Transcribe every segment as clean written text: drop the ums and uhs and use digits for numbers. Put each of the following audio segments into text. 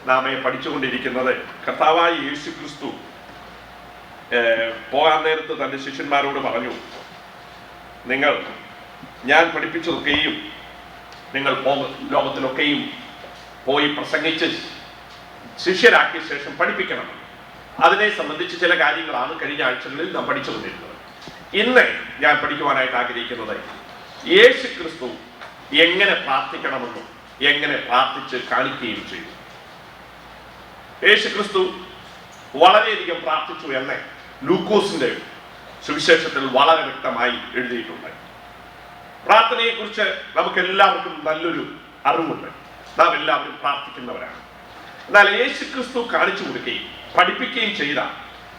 നാം പഠിച്ചുകൊണ്ടിരിക്കുന്നത് കർത്താവായ യേശു ക്രിസ്തു പോകാൻ നേരത്ത് തൻ്റെ ശിഷ്യന്മാരോട് പറഞ്ഞു, ഞാൻ പഠിപ്പിച്ചതൊക്കെയും നിങ്ങൾ ലോകത്തിലൊക്കെയും പോയി പ്രസംഗിച്ച് ശിഷ്യരാക്കിയ ശേഷം പഠിപ്പിക്കണം. അതിനെ സംബന്ധിച്ച് ചില കാര്യങ്ങളാണ് കഴിഞ്ഞ ആഴ്ചകളിൽ നാം പഠിച്ചുകൊണ്ടിരുന്നത്. ഇന്ന് ഞാൻ പഠിക്കുവാനായിട്ട് ആഗ്രഹിക്കുന്നത് യേശു ക്രിസ്തു എങ്ങനെ പ്രാർത്ഥിക്കണമെന്നും എങ്ങനെ പ്രാർത്ഥിച്ച് കാണിക്കുകയും ചെയ്തു. യേശു ക്രിസ്തു വളരെയധികം പ്രാർത്ഥിച്ചു എന്ന് ലൂക്കോസിന്റെ സുവിശേഷത്തിൽ വളരെ വ്യക്തമായി എഴുതിയിട്ടുണ്ട്. പ്രാർത്ഥനയെക്കുറിച്ച് നമുക്ക് എല്ലാവർക്കും നല്ലൊരു അറിവുണ്ട്. നാം എല്ലാവരും പ്രാർത്ഥിക്കുന്നവരാണ്. എന്നാൽ യേശു ക്രിസ്തു കാണിച്ചു കൊടുക്കുകയും പഠിപ്പിക്കുകയും ചെയ്ത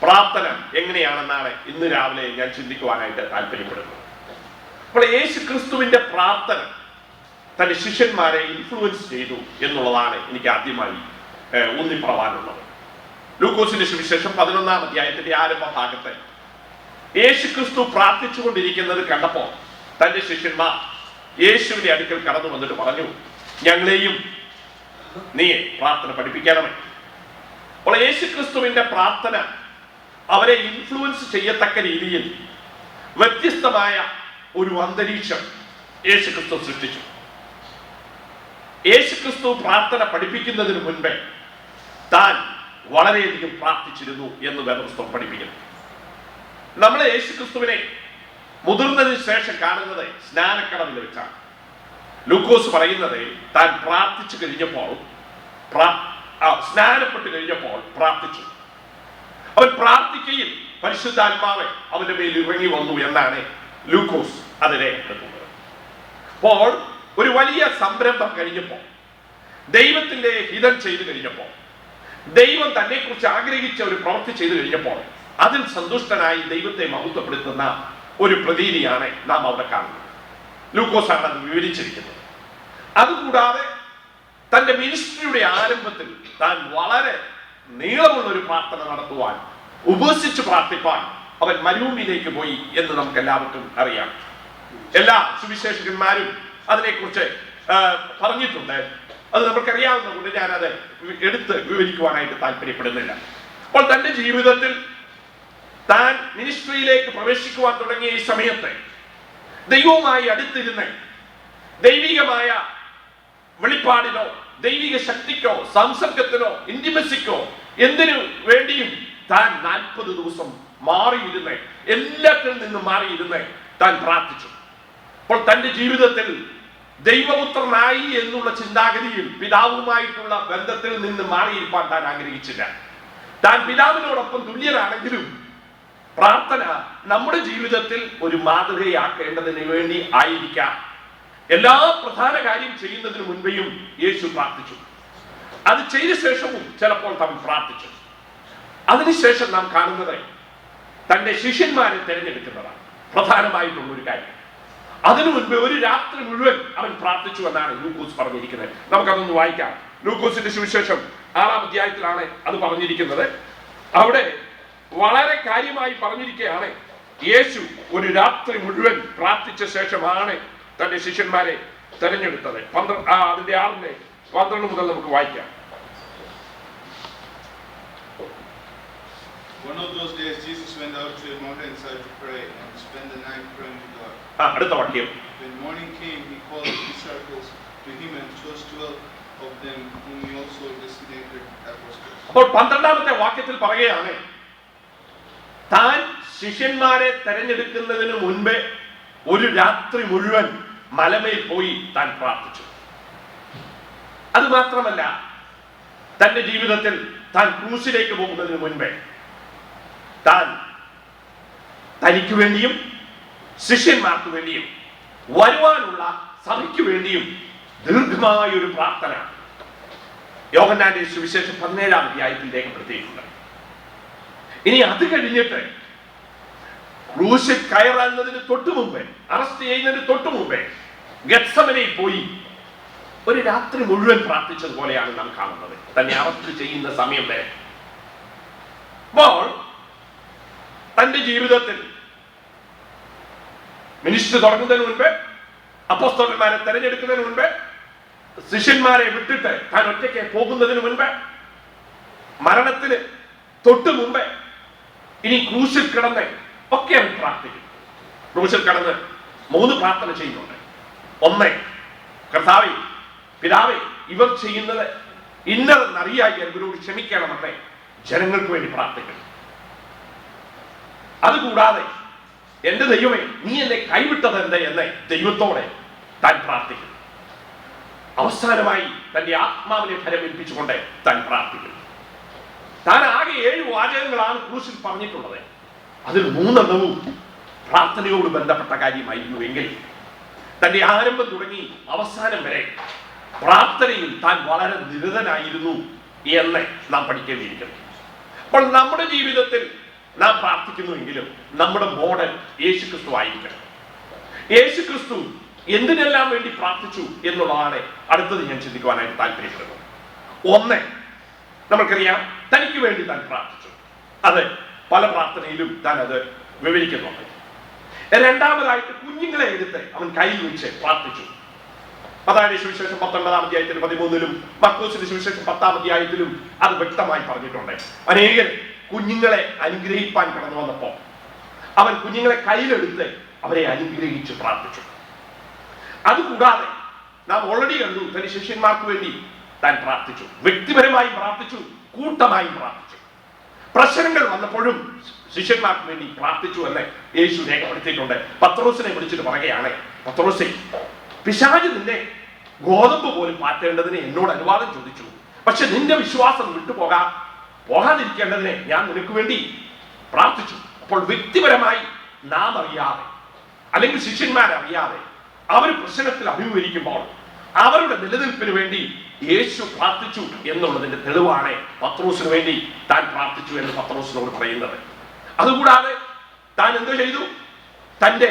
പ്രാർത്ഥന എങ്ങനെയാണെന്നാണ് ഇന്ന് രാവിലെ ഞാൻ ചിന്തിക്കുവാനായിട്ട് താല്പര്യപ്പെടുന്നത്. അപ്പോൾ യേശു ക്രിസ്തുവിന്റെ പ്രാർത്ഥന തന്റെ ശിഷ്യന്മാരെ ഇൻഫ്ലുവൻസ് ചെയ്തു എന്നുള്ളതാണ് എനിക്ക് ആദ്യമായി ഊന്നിപ്പറവാനുള്ളത്. ലൂക്കോസിന്റെ സുവിശേഷം 11-ാം അധ്യായത്തിന്റെ ആരംഭ ഭാഗത്ത് യേശു ക്രിസ്തു പ്രാർത്ഥിച്ചുകൊണ്ടിരിക്കുന്നത് കണ്ടപ്പോൾ തന്റെ ശിഷ്യന്മാർ യേശുവിന്റെ അടുക്കൽ കടന്നു വന്നിട്ട് പറഞ്ഞു, ഞങ്ങളെയും നീ പ്രാർത്ഥന പഠിപ്പിക്കണമേ. അപ്പോൾ യേശു ക്രിസ്തുവിന്റെ പ്രാർത്ഥന അവരെ ഇൻഫ്ലുവൻസ് ചെയ്യത്തക്ക രീതിയിൽ വ്യത്യസ്തമായ ഒരു അന്തരീക്ഷം യേശു ക്രിസ്തു സൃഷ്ടിച്ചു. യേശു ക്രിസ്തു പ്രാർത്ഥന പഠിപ്പിക്കുന്നതിന് മുൻപേ താൻ വളരെയധികം പ്രാർത്ഥിച്ചിരുന്നു എന്ന് വേദപുസ്തകം പഠിപ്പിക്കുന്നു. നമ്മൾ യേശു ക്രിസ്തുവിനെ മുതിർന്നതിന് ശേഷം കാണുന്നത് സ്നാനക്കടവിൽ വെച്ചാണ്. ലൂക്കോസ് പറയുന്നത് താൻ പ്രാർത്ഥിച്ചു കഴിഞ്ഞപ്പോൾ, സ്നാനപ്പെട്ട് കഴിഞ്ഞപ്പോൾ പ്രാർത്ഥിച്ചു. അവൻ പ്രാർത്ഥിക്കയിൽ പരിശുദ്ധാത്മാവ് അവന്റെ മേൽ ഇറങ്ങി വന്നു എന്നാണ് ലൂക്കോസ് അത് രേഖപ്പെടുത്തുന്നത്. അപ്പോൾ ഒരു വലിയ സംരംഭം കഴിഞ്ഞപ്പോൾ, ദൈവത്തിന്റെ ഹിതം ചെയ്തു കഴിഞ്ഞപ്പോൾ, ദൈവം തന്നെ കുറിച്ച് ആഗ്രഹിച്ച ഒരു പ്രവൃത്തി ചെയ്തു കഴിഞ്ഞപ്പോൾ അതിൽ സന്തുഷ്ടനായി ദൈവത്തെ മഹത്വപ്പെടുത്തുന്ന ഒരു പ്രതീതിയാണ് നാം അവിടെ കാണുന്നത്. ലൂക്കോസാണ് അത് വിവരിച്ചിരിക്കുന്നത്. അതുകൂടാതെ തന്റെ മിനിസ്ട്രിയുടെ ആരംഭത്തിൽ താൻ വളരെ നീളമുള്ള ഒരു പ്രാർത്ഥന നടത്തുവാൻ, ഉപസിച്ച് പ്രാർത്ഥിപ്പാൻ അവൻ മരുഭൂമിയിലേക്ക് പോയി എന്ന് നമുക്ക് എല്ലാവർക്കും അറിയാം. എല്ലാ സുവിശേഷകന്മാരും അതിനെക്കുറിച്ച് പറഞ്ഞിട്ടുണ്ട്. അത് നമുക്കറിയാവുന്നതുകൊണ്ട് ഞാനത് എടുത്ത് വിവരിക്കുവാനായിട്ട് താല്പര്യപ്പെടുന്നില്ല. അപ്പോൾ തന്റെ ജീവിതത്തിൽ താൻ മിനിസ്ട്രിയിലേക്ക് പ്രവേശിക്കുവാൻ തുടങ്ങിയ ഈ സമയത്ത് ദൈവവുമായി അടുത്തിരുന്ന് ദൈവികമായ വെളിപ്പാടിനോ ദൈവിക ശക്തിക്കോ സംസർഗത്തിനോ ഇന്റിമസിക്കോ എന്തിനു വേണ്ടിയും താൻ 40 ദിവസം മാറിയിരുന്ന്, എല്ലാത്തിൽ നിന്നും മാറിയിരുന്ന് താൻ പ്രാർത്ഥിച്ചു. അപ്പോൾ തന്റെ ജീവിതത്തിൽ ദൈവപുത്രനായി എന്നുള്ള ചിന്താഗതിയിൽ പിതാവുമായിട്ടുള്ള ബന്ധത്തിൽ നിന്ന് മാറിയിരിക്കാൻ താൻ ആഗ്രഹിച്ചില്ല. താൻ പിതാവിനോടൊപ്പം തുല്യനാണെങ്കിലും പ്രാർത്ഥന നമ്മുടെ ജീവിതത്തിൽ ഒരു മാതൃകയാക്കേണ്ടതിന് വേണ്ടി ആയിരിക്കാം. എല്ലാ പ്രധാന കാര്യം ചെയ്യുന്നതിന് മുൻപേയും യേശു പ്രാർത്ഥിച്ചു. അത് ചെയ്ത ശേഷവും ചിലപ്പോൾ താൻ പ്രാർത്ഥിച്ചു. അതിനുശേഷം നാം കാണുന്നത് തന്റെ ശിഷ്യന്മാരെ തിരഞ്ഞെടുക്കുന്നതാണ് പ്രധാനമായിട്ടുള്ള ഒരു കാര്യം. അതിനു മുൻപ് ഒരു രാത്രി മുഴുവൻ അവൻ പ്രാർത്ഥിച്ചു എന്നാണ് ലൂക്കോസ് പറഞ്ഞിരിക്കുന്നത്. നമുക്കതൊന്ന് വായിക്കാം. ലൂക്കോസിന്റെ സുവിശേഷം 6-ാം അധ്യായത്തിലാണ് അത് പറഞ്ഞിരിക്കുന്നത്. അവിടെ വളരെ കാര്യമായി പറഞ്ഞിരിക്കുകയാണ്, യേശു ഒരു രാത്രി മുഴുവൻ പ്രാർത്ഥിച്ച ശേഷമാണ് തന്റെ ശിഷ്യന്മാരെ തെരഞ്ഞെടുത്തത്. അതിന്റെ 6-12 മുതൽ നമുക്ക് വായിക്കാം. One of those days Jesus went out to a mountainside to pray and spend the night praying to God. അടുത്ത വാക്യം. When morning came, he called his disciples to him and chose 12 of them whom he also designated apostles. അപ്പോൾ 12-ാമത്തെ വാക്യത്തിൽ പറയുകയാണ്, താൻ ശിഷ്യന്മാരെ തെരഞ്ഞെടുക്കുന്നതിന് മുൻപേ ഒരു രാത്രി മുഴുവൻ മലമേൽ പോയി താൻ പ്രാർത്ഥിച്ചു. അത് മാത്രമല്ല, തന്റെ ജീവിതത്തിൽ താൻ ക്രൂശിലേക്ക് പോകുന്നതിന് മുൻപേ താൻ തനിക്ക് വേണ്ടിയും ശിഷ്യന്മാർക്ക് വേണ്ടിയും വരുവാനുള്ള സഭയ്ക്ക് വേണ്ടിയും ദീർഘമായ ഒരു പ്രാർത്ഥന യോഹന്നാന്റെ സുവിശേഷം 17-ാം അധ്യായത്തിൽ രേഖപ്പെടുത്തിയിട്ടുണ്ട്. ഇനി അത് കഴിഞ്ഞിട്ട് ക്രൂശിൽ കയറുന്നതിന് തൊട്ടു മുമ്പേ, അറസ്റ്റ് ചെയ്യുന്നതിന് തൊട്ടു മുമ്പേ ഗെത്സമനയിൽ പോയി ഒരു രാത്രി മുഴുവൻ പ്രാർത്ഥിച്ചതുപോലെയാണ് നാം കാണുന്നത്, തന്നെ അറസ്റ്റ് ചെയ്യുന്ന സമയം വരെ. അപ്പോൾ തന്റെ ജീവിതത്തിൽ മിനിസ്ട്രി തുടങ്ങുന്നതിന് മുൻപ്, അപ്പോസ്തലന്മാരെ തെരഞ്ഞെടുക്കുന്നതിന് മുൻപ്, ശിഷ്യന്മാരെ വിട്ടിട്ട് താൻ ഒറ്റയ്ക്ക് പോകുന്നതിന് മുൻപ് മരണത്തിന് തൊട്ട് മുമ്പേ ഇനി ക്രൂശിൽ കിടന്ന് ഒക്കെ അവൻ പ്രാർത്ഥിക്കും. ക്രൂശിൽ കിടന്ന് 3 പ്രാർത്ഥന ചെയ്യുന്നുണ്ട്. ഒന്ന്, കർത്താവേ, പിതാവേ, ഇവർ ചെയ്യുന്നത് ഇന്നതെന്നറിയായി ഇവരോട് ക്ഷമിക്കണമെന്ന് ജനങ്ങൾക്ക് വേണ്ടി പ്രാർത്ഥിക്കുന്നു. അതുകൂടാതെ എന്റെ ദൈവമേ, നീ എന്നെ കൈവിട്ടത് എന്ത് എന്ന് ദൈവത്തോടെ താൻ പ്രാർത്ഥിക്കുന്നു. അവസാനമായി തന്റെ ആത്മാവിനെ ഫലമേൽപ്പിച്ചുകൊണ്ട് താൻ പ്രാർത്ഥിക്കുന്നു. താൻ ആകെ 7 വാചകങ്ങളാണ് ക്രൂശിൽ പറഞ്ഞിട്ടുള്ളത്. അതിൽ 3 പ്രാർത്ഥനയോട് ബന്ധപ്പെട്ട കാര്യമായിരുന്നു എങ്കിൽ തന്റെ ആരംഭം തുടങ്ങി അവസാനം വരെ പ്രാർത്ഥനയിൽ താൻ വളരെ നിരതനായിരുന്നു എന്ന് നാം പഠിക്കേണ്ടിയിരിക്കുന്നു. അപ്പോൾ നമ്മുടെ ജീവിതത്തിൽ നാം പ്രാർത്ഥിക്കുന്നുവെങ്കിലും നമ്മുടെ മോഡൽ യേശുക്രിസ്തു ആയിരിക്കണം. യേശുക്രിസ്തു എന്തിനെല്ലാം വേണ്ടി പ്രാർത്ഥിച്ചു എന്നുള്ളതാണ് അടുത്തത് ഞാൻ ചിന്തിക്കുവാനായിട്ട് താല്പര്യപ്പെടുന്നത്. ഒന്ന്, നമുക്കറിയാം, തനിക്ക് വേണ്ടി താൻ പ്രാർത്ഥിച്ചു. അത് പല പ്രാർത്ഥനയിലും താൻ അത് വിവരിക്കുന്നുണ്ട്. രണ്ടാമതായിട്ട് കുഞ്ഞുങ്ങളെ എടുത്ത് അവൻ കയ്യിൽ വെച്ച് പ്രാർത്ഥിച്ചു. അതായത് സുവിശേഷം 19-ാം അധ്യായത്തിൽ 13-ലും മർക്കോസിന്റെ സുവിശേഷം 10-ാം അധ്യായത്തിലും അത് വ്യക്തമായി പറഞ്ഞിട്ടുണ്ട്. അനേകർ കുഞ്ഞുങ്ങളെ അനുഗ്രഹിപ്പാൻ കടന്നു വന്നപ്പോ അവൻ കുഞ്ഞുങ്ങളെ കയ്യിലെടുത്ത് അവരെ അനുഗ്രഹിച്ച് പ്രാർത്ഥിച്ചു. അതുകൂടാതെ നാം ഓൾറെഡി കണ്ടു, തന്റെ ശിഷ്യന്മാർക്ക് വേണ്ടി താൻ പ്രാർത്ഥിച്ചു. വ്യക്തിപരമായും പ്രാർത്ഥിച്ചു, കൂട്ടമായും പ്രാർത്ഥിച്ചു. പ്രശ്നങ്ങൾ വന്നപ്പോഴും ശിഷ്യന്മാർക്ക് വേണ്ടി പ്രാർത്ഥിച്ചു എന്ന് യേശു രേഖപ്പെടുത്തിയിട്ടുണ്ട്. പത്രോസിനെ വിളിച്ചിട്ട് പറയുകയാണ്, പത്രോസേ, പിശാച് നിന്നെ ഗോതമ്പ് പോലും മാറ്റേണ്ടതിന് എന്നോട് അനുവാദം ചോദിച്ചു. പക്ഷെ നിന്റെ വിശ്വാസം പോകാതിരിക്കേണ്ടതിനെ ഞാൻ നിനക്ക് വേണ്ടി പ്രാർത്ഥിച്ചു. അപ്പോൾ വ്യക്തിപരമായി നാം അറിയാതെ അല്ലെങ്കിൽ ശിഷ്യന്മാരറിയാതെ അവർ പ്രശ്നത്തിൽ അഭിമുഖീകരിക്കുമ്പോൾ അവരുടെ നിലനിൽപ്പിന് വേണ്ടി യേശു പ്രാർത്ഥിച്ചു എന്നുള്ളതിന്റെ തെളിവാണ് പത്രോസിന് വേണ്ടി താൻ പ്രാർത്ഥിച്ചു എന്ന് പത്രോസിനോട് പറയുന്നത്. അതുകൂടാതെ താൻ എന്തോ ചെയ്തു? തന്റെ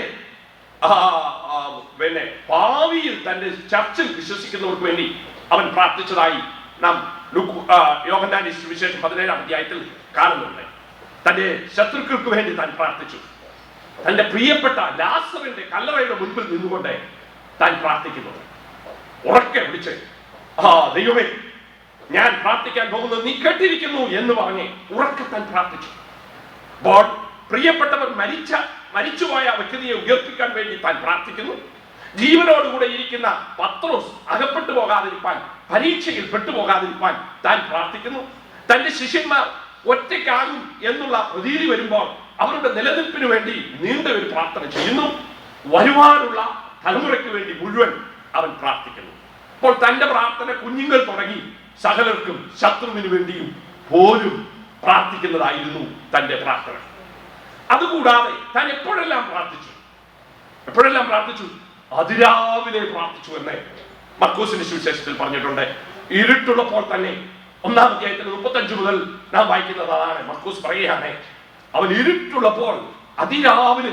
ഭാവിയിൽ തന്റെ ചർച്ചിൽ വിശ്വസിക്കുന്നവർക്ക് വേണ്ടി അവൻ പ്രാർത്ഥിച്ചതായി നാം യോഹന്നാന്റെ സുവിശേഷം 17-ാം അധ്യായത്തിൽ കാണുന്നുണ്ട്. തന്റെ ശത്രുക്കൾക്ക് വേണ്ടി താൻ പ്രാർത്ഥിച്ചു. തന്റെ പ്രിയപ്പെട്ട ലാസറിന്റെ കല്ലറയുടെ മുൻപിൽ നിന്നുകൊണ്ട് താൻ പ്രാർത്ഥിക്കുന്നത് ഉറക്കെ വിളിച്ച്, ദൈവമേ, ഞാൻ പ്രാർത്ഥിക്കാൻ പോകുന്നത് നീ കേട്ടിരിക്കുന്നു എന്ന് പറഞ്ഞ് ഉറക്കെ താൻ പ്രാർത്ഥിച്ചു. അപ്പോൾ പ്രിയപ്പെട്ടവർ മരിച്ചുപോയ വ്യക്തിയെ ഉയർപ്പിക്കാൻ വേണ്ടി താൻ പ്രാർത്ഥിക്കുന്നു. ജീവനോടുകൂടെ ഇരിക്കുന്ന പത്രോസ് അകപ്പെട്ടു പോകാതിരിക്കാൻ, പരീക്ഷയിൽ പെട്ടുപോകാതിരിക്കാൻ താൻ പ്രാർത്ഥിക്കുന്നു. തന്റെ ശിഷ്യന്മാർ ഒറ്റയ്ക്കാകും എന്നുള്ള പ്രതീതി വരുമ്പോൾ അവരുടെ നിലനിൽപ്പിന് വേണ്ടി നീണ്ട ഒരു പ്രാർത്ഥന ചെയ്യുന്നു. വരുവാനുള്ള തലമുറയ്ക്ക് വേണ്ടി മുഴുവൻ അവൻ പ്രാർത്ഥിക്കുന്നു. അപ്പോൾ തന്റെ പ്രാർത്ഥന കുഞ്ഞുങ്ങൾ തുടങ്ങി സകലർക്കും ശത്രുവിന് വേണ്ടിയും പോലും പ്രാർത്ഥിക്കുന്നതായിരുന്നു തന്റെ പ്രാർത്ഥന. അതുകൂടാതെ താൻ എപ്പോഴെല്ലാം പ്രാർത്ഥിച്ചു? അതിരാവിലെ പ്രാർത്ഥിച്ചു എന്ന് മർക്കോസിന്റെ സുവിശേഷത്തിൽ പറഞ്ഞിട്ടുണ്ട്. ഇരുട്ടുള്ളപ്പോൾ തന്നെ 1-ാം അധ്യായത്തിൽ 35 മുതൽ നാം വായിക്കുന്നത് അതാണ്. മർക്കോസ് പറയുകയാണ്, അവൻ ഇരുട്ടുള്ളപ്പോൾ അതിരാവിലെ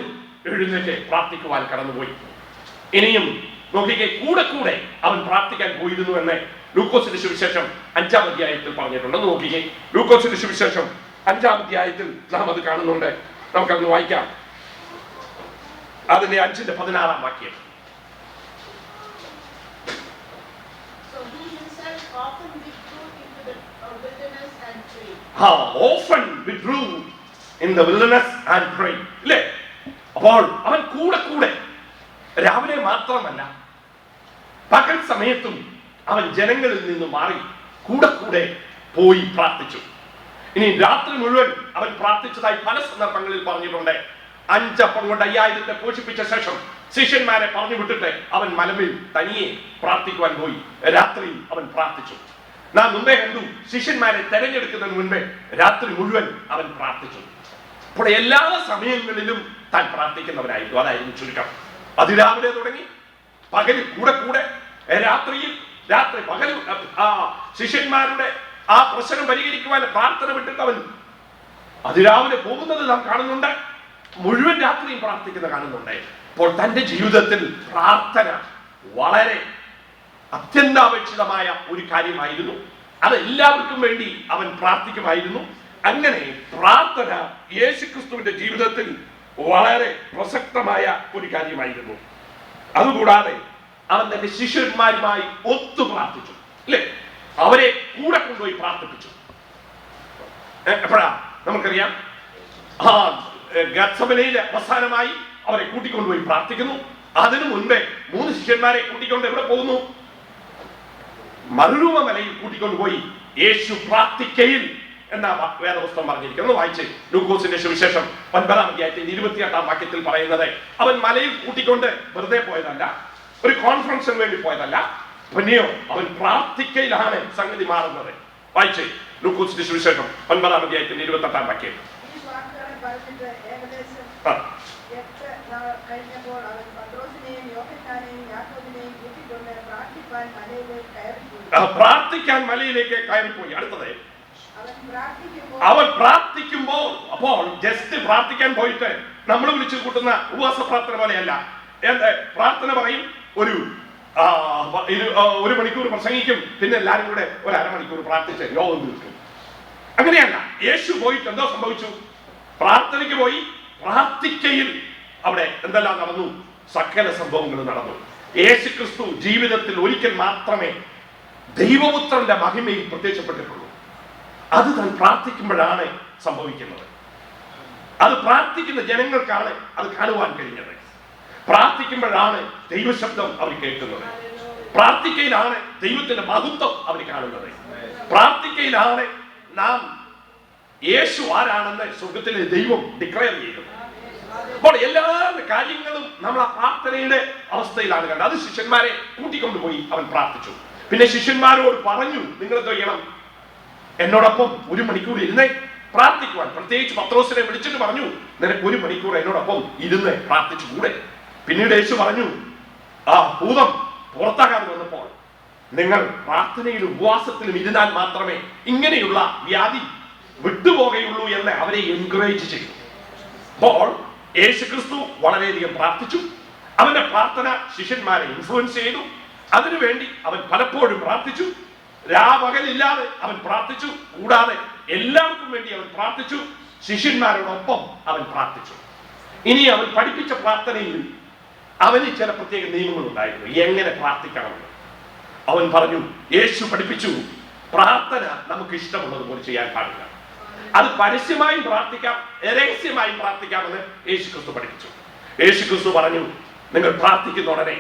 എഴുന്നേറ്റ് പ്രാർത്ഥിക്കുവാൻ കടന്നുപോയി. ഇനിയും നോക്കിക്കെ, കൂടെ അവൻ പ്രാർത്ഥിക്കാൻ പോയിരുന്നു എന്ന് ലൂക്കോസിന്റെ സുവിശേഷം 5-ാം അധ്യായത്തിൽ പറഞ്ഞിട്ടുണ്ട്. നോക്കിക്കെ, ലൂക്കോസിന്റെ സുവിശേഷം 5-ാം അധ്യായത്തിൽ നാം അത് കാണുന്നുണ്ട്. നമുക്കന്ന് വായിക്കാം. അതിന്റെ 5-ന്റെ 16-ാം വാക്യം. Often withdrew in the wilderness and prayed. ഇല്ലേ? അപ്പോൾ അവൻ കൂടെ രാവിലെ മാത്രമല്ല പകൽ സമയത്തും അവൻ ജനങ്ങളിൽ നിന്ന് മാറി കൂടെ പോയി പ്രാർത്ഥിച്ചു. ഇനി രാത്രി മുഴുവൻ അവൻ പ്രാർത്ഥിച്ചതായി പല സന്ദർഭങ്ങളിൽ പറഞ്ഞിട്ടുണ്ട്. 5 അപ്പം കൊണ്ട് 5000-ത്തെ പോഷിപ്പിച്ച ശേഷം ശിഷ്യന്മാരെ പറഞ്ഞു വിട്ടിട്ട് അവൻ മലമേൽ തനിയെ പ്രാർത്ഥിക്കുവാൻ പോയി. രാത്രി അവൻ പ്രാർത്ഥിച്ചു. നാം മുമ്പേ കണ്ടു, ശിഷ്യന്മാരെ തെരഞ്ഞെടുക്കുന്നതിന് മുൻപേ രാത്രി മുഴുവൻ അവൻ പ്രാർത്ഥിച്ചു. അപ്പോൾ എല്ലാ സമയങ്ങളിലും താൻ പ്രാർത്ഥിക്കുന്നവനായിരുന്നു. അതായിരുന്നു ചുരുക്കം. അതിരാവിലെ തുടങ്ങി പകൽ കൂടെ രാത്രിയിൽ പകൽ ശിഷ്യന്മാരുടെ ആ പ്രശ്നം പരിഹരിക്കുവാൻ പ്രാർത്ഥന വിട്ടിട്ട് അവൻ അതിരാവിലെ പോകുന്നത് നാം കാണുന്നുണ്ട്. മുഴുവൻ രാത്രിയും പ്രാർത്ഥിക്കുന്ന കാണുന്നുണ്ട്. അപ്പോൾ തന്റെ ജീവിതത്തിൽ പ്രാർത്ഥന വളരെ അത്യന്താപേക്ഷിതമായ ഒരു കാര്യമായിരുന്നു. അത് എല്ലാവർക്കും വേണ്ടി അവൻ പ്രാർത്ഥിക്കുമായിരുന്നു. അങ്ങനെ പ്രാർത്ഥന യേശുക്രിസ്തുവിന്റെ ജീവിതത്തിൽ വളരെ പ്രസക്തമായ ഒരു കാര്യമായിരുന്നു. അതുകൂടാതെ അവൻ തന്റെ ശിഷ്യന്മാരുമായി ഒത്തു പ്രാർത്ഥിച്ചു. അല്ലെ? അവരെ കൂടെ കൊണ്ടുപോയി പ്രാർത്ഥിപ്പിച്ചു. എപ്പോഴാ നമുക്കറിയാം, ഗത്സമനയിലെ അവസാനമായി അവരെ കൂട്ടിക്കൊണ്ടുപോയി പ്രാർത്ഥിക്കുന്നു. അതിനു മുൻപേ 3 ശിഷ്യന്മാരെ കൂട്ടിക്കൊണ്ട് എവിടെ പോകുന്നു? മറുരൂപ മലയിൽ കൂട്ടിക്കൊണ്ടുപോയി യേശു പ്രാർത്ഥിക്കയിൽ എന്ന വേദപുസ്തകം പറഞ്ഞിരിക്കുന്നു. വായിച്ച് ലൂക്കോസിന്റെ സുവിശേഷം 9-ാം അധ്യായത്തിൽ 28-ാം വാക്യത്തിൽ പറയുന്നത്, അവൻ മലയിൽ കൂട്ടിക്കൊണ്ട് വെറുതെ പോയതല്ല, ഒരു കോൺഫറൻസിന് വേണ്ടി പോയതല്ല, പിന്നെയോ അവൻ പ്രാർത്ഥിക്കയിലാണ് സംഗതി മാറുന്നത്. വായിച്ച് ലൂക്കോസിന്റെ സുവിശേഷം 9-ാം അധ്യായത്തിൽ 28-ാം വാക്യം. പ്രാർത്ഥിക്കാൻ മലയിലേക്ക് കയറിപ്പോയി. അടുത്തത് അവൻ പ്രാർത്ഥിക്കുമ്പോൾ, അപ്പോൾ ജസ്റ്റ് പ്രാർത്ഥിക്കാൻ പോയിട്ട് നമ്മൾ വിളിച്ചു കൂട്ടുന്ന ഉപവാസ പ്രാർത്ഥന പോലെയല്ല. പ്രാർത്ഥന പറയും, ഒരു മണിക്കൂർ പ്രസംഗിക്കും, പിന്നെ എല്ലാവരും കൂടെ ഒരു അരമണിക്കൂർ പ്രാർത്ഥിച്ച് യോഗം തീർക്കും. അങ്ങനെയല്ല. യേശു പോയിട്ട് എന്തോ സംഭവിച്ചു? പ്രാർത്ഥനയ്ക്ക് പോയി. പ്രാർത്ഥിക്കയിൽ അവിടെ എന്തെല്ലാം നടന്നു? സകല സംഭവങ്ങൾ നടന്നു. യേശു ക്രിസ്തു ജീവിതത്തിൽ ഒരിക്കൽ മാത്രമേ ദൈവപുത്രന്റെ മഹിമയിൽ പ്രത്യക്ഷപ്പെട്ടിട്ടുള്ളൂ. അത് താൻ പ്രാർത്ഥിക്കുമ്പോഴാണ് സംഭവിക്കുന്നത്. അത് പ്രാർത്ഥിക്കുന്ന ജനങ്ങൾക്കാണ് അത് കാണുവാൻ കഴിഞ്ഞത്. പ്രാർത്ഥിക്കുമ്പോഴാണ് ദൈവശബ്ദം അവർ കേൾക്കുന്നത്. പ്രാർത്ഥിക്കയിലാണ് ദൈവത്തിന്റെ മഹത്വം അവർ കാണുന്നത്. പ്രാർത്ഥിക്കയിലാണ് നാം യേശു ആരാണെന്ന് സ്വർഗത്തിലെ ദൈവം ഡിക്ലെയർ ചെയ്യുന്നത്. അപ്പോൾ എല്ലാ കാര്യങ്ങളും നമ്മൾ ആ പ്രാർത്ഥനയുടെ അവസ്ഥയിലാണ് കണ്ടത്. അത് ശിഷ്യന്മാരെ കൂട്ടിക്കൊണ്ടുപോയി അവൻ പ്രാർത്ഥിച്ചു. പിന്നെ ശിഷ്യന്മാരോട് പറഞ്ഞു, നിങ്ങൾ എന്ത് ചെയ്യണം? എന്നോടൊപ്പം 1 മണിക്കൂർ ഇരുന്നേ പ്രാർത്ഥിക്കുവാൻ. പ്രത്യേകിച്ച് പത്രോസിനെ വിളിച്ചിട്ട് പറഞ്ഞു, നിനക്ക് 1 മണിക്കൂർ എന്നോടൊപ്പം ഇരുന്ന് പ്രാർത്ഥിച്ചുകൂടെ? പിന്നീട് യേശു പറഞ്ഞു, ഭൂതം പുറത്താകാതെ വന്നപ്പോൾ നിങ്ങൾ പ്രാർത്ഥനയിലും ഉപവാസത്തിലും ഇരുന്നാൽ മാത്രമേ ഇങ്ങനെയുള്ള വ്യാധി വിട്ടുപോകുകയുള്ളൂ എന്ന് അവരെ എൻകറേജ് ചെയ്തു. അപ്പോൾ യേശു ക്രിസ്തു വളരെയധികം പ്രാർത്ഥിച്ചു. അവന്റെ പ്രാർത്ഥന ശിഷ്യന്മാരെ ഇൻഫ്ലുവൻസ് ചെയ്തു. അതിനുവേണ്ടി അവൻ പലപ്പോഴും പ്രാർത്ഥിച്ചു. രാപകലില്ലാതെ അവൻ പ്രാർത്ഥിച്ചു. കൂടാതെ എല്ലാവർക്കും വേണ്ടി അവൻ പ്രാർത്ഥിച്ചു. ശിഷ്യന്മാരോടൊപ്പം അവൻ പ്രാർത്ഥിച്ചു. ഇനി അവൻ പഠിപ്പിച്ച പ്രാർത്ഥനയിൽ അവന് ചില പ്രത്യേക നിയമങ്ങൾ ഉണ്ടായിരുന്നു, എങ്ങനെ പ്രാർത്ഥിക്കണമെന്ന്. അവൻ പറഞ്ഞു, യേശു പഠിപ്പിച്ചു, പ്രാർത്ഥന നമുക്ക് ഇഷ്ടമുള്ളതുപോലെ ചെയ്യാൻ പാടില്ല. അത് പരസ്യമായും പ്രാർത്ഥിക്കാം, രഹസ്യമായും പ്രാർത്ഥിക്കാമെന്ന് യേശു ക്രിസ്തു പഠിപ്പിച്ചു. യേശു ക്രിസ്തു പറഞ്ഞു, നിങ്ങൾ പ്രാർത്ഥിക്കുന്ന ഉടനെ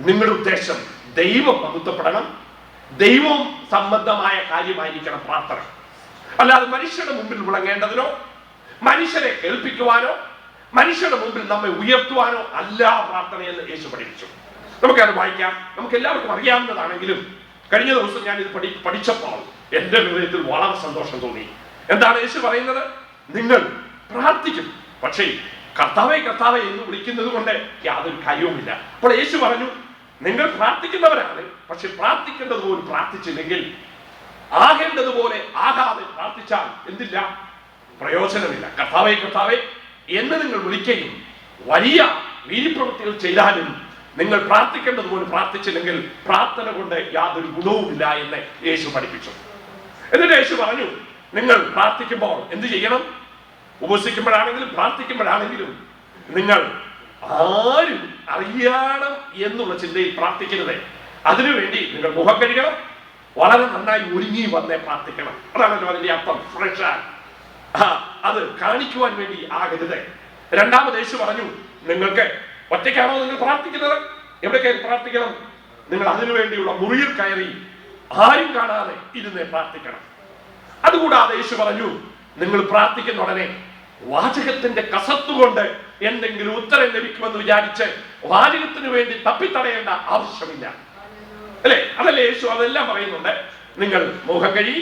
നിങ്ങളുടെ ഉദ്ദേശം ദൈവം മഹത്വപ്പെടണം, ദൈവം സംബന്ധമായ കാര്യമായിരിക്കണം പ്രാർത്ഥന. അല്ലാതെ മനുഷ്യരുടെ മുമ്പിൽ വിളങ്ങേണ്ടതിനോ മനുഷ്യരെ കേൾപ്പിക്കുവാനോ മനുഷ്യരുടെ മുമ്പിൽ നമ്മെ ഉയർത്തുവാനോ അല്ല പ്രാർത്ഥനയെന്ന് യേശു പഠിപ്പിച്ചു. നമുക്കത് വായിക്കാം. നമുക്ക് എല്ലാവർക്കും അറിയാവുന്നതാണെങ്കിലും കഴിഞ്ഞ ദിവസം ഞാൻ ഇത് പഠിച്ചപ്പോൾ എന്റെ ഹൃദയത്തിൽ വളരെ സന്തോഷം തോന്നി. എന്താണ് യേശു പറയുന്നത്? നിങ്ങൾ പ്രാർത്ഥിക്കും, പക്ഷേ കർത്താവേ കർത്താവേ എന്ന് വിളിക്കുന്നത് കൊണ്ട് യാതൊരു കാര്യവുമില്ല. അപ്പോൾ യേശു പറഞ്ഞു, നിങ്ങൾ പ്രാർത്ഥിക്കുന്നവരാണ്, പക്ഷെ പ്രാർത്ഥിക്കേണ്ടതുപോലെ പ്രാർത്ഥിച്ചില്ലെങ്കിൽ, ആകേണ്ടതുപോലെ ആകാതെ പ്രാർത്ഥിച്ചാൽ എന്തില്ല? പ്രയോജനമില്ല. കർത്താവേ കർത്താവേ എന്ന് നിങ്ങൾ വിളിക്കുകയും വലിയ വീര്യപ്രവൃത്തികൾ ചെയ്താലും നിങ്ങൾ പ്രാർത്ഥിക്കേണ്ടതുപോലെ പ്രാർത്ഥിച്ചില്ലെങ്കിൽ പ്രാർത്ഥന കൊണ്ട് യാതൊരു ഗുണവുമില്ല എന്ന് യേശു പഠിപ്പിച്ചു. എന്നിട്ട് യേശു പറഞ്ഞു, നിങ്ങൾ പ്രാർത്ഥിക്കുമ്പോൾ എന്ത് ചെയ്യണം? ഉപവസിക്കുമ്പോഴാണെങ്കിലും പ്രാർത്ഥിക്കുമ്പോഴാണെങ്കിലും നിങ്ങൾ ആരും അറിയണം എന്നുള്ള ചിന്തയിൽ പ്രാർത്ഥിക്കരുത്. അതിനുവേണ്ടി നിങ്ങൾ മുഖം കഴുകണം, വളരെ നന്നായി ഒരുങ്ങി വന്നേ പ്രാർത്ഥിക്കണം. അതാണല്ലോ അതിന്റെ അർത്ഥം. ഫ്രഷ് അത് കാണിക്കുവാൻ വേണ്ടി ആകരുത്. രണ്ടാമത് യേശു പറഞ്ഞു, നിങ്ങൾക്ക് ഒറ്റയ്ക്കാണോ നിങ്ങൾ പ്രാർത്ഥിക്കുന്നത്? എവിടെ കയറി പ്രാർത്ഥിക്കണം? നിങ്ങൾ അതിനു വേണ്ടിയുള്ള മുറിയിൽ കയറി ആരും കാണാതെ ഇരുന്ന് പ്രാർത്ഥിക്കണം. അതുകൂടാതെ യേശു പറഞ്ഞു, നിങ്ങൾ പ്രാർത്ഥിക്കുന്ന ഉടനെ വാചകത്തിന്റെ കസത്തുകൊണ്ട് എന്തെങ്കിലും ഉത്തരം ലഭിക്കുമെന്ന് വിചാരിച്ച് വാചകത്തിന് വേണ്ടി തപ്പിത്തടയേണ്ട ആവശ്യമില്ല. അല്ലെ? അതല്ലേ യേശു അതെല്ലാം പറയുന്നുണ്ട്. നിങ്ങൾ മുഖം കഴുകി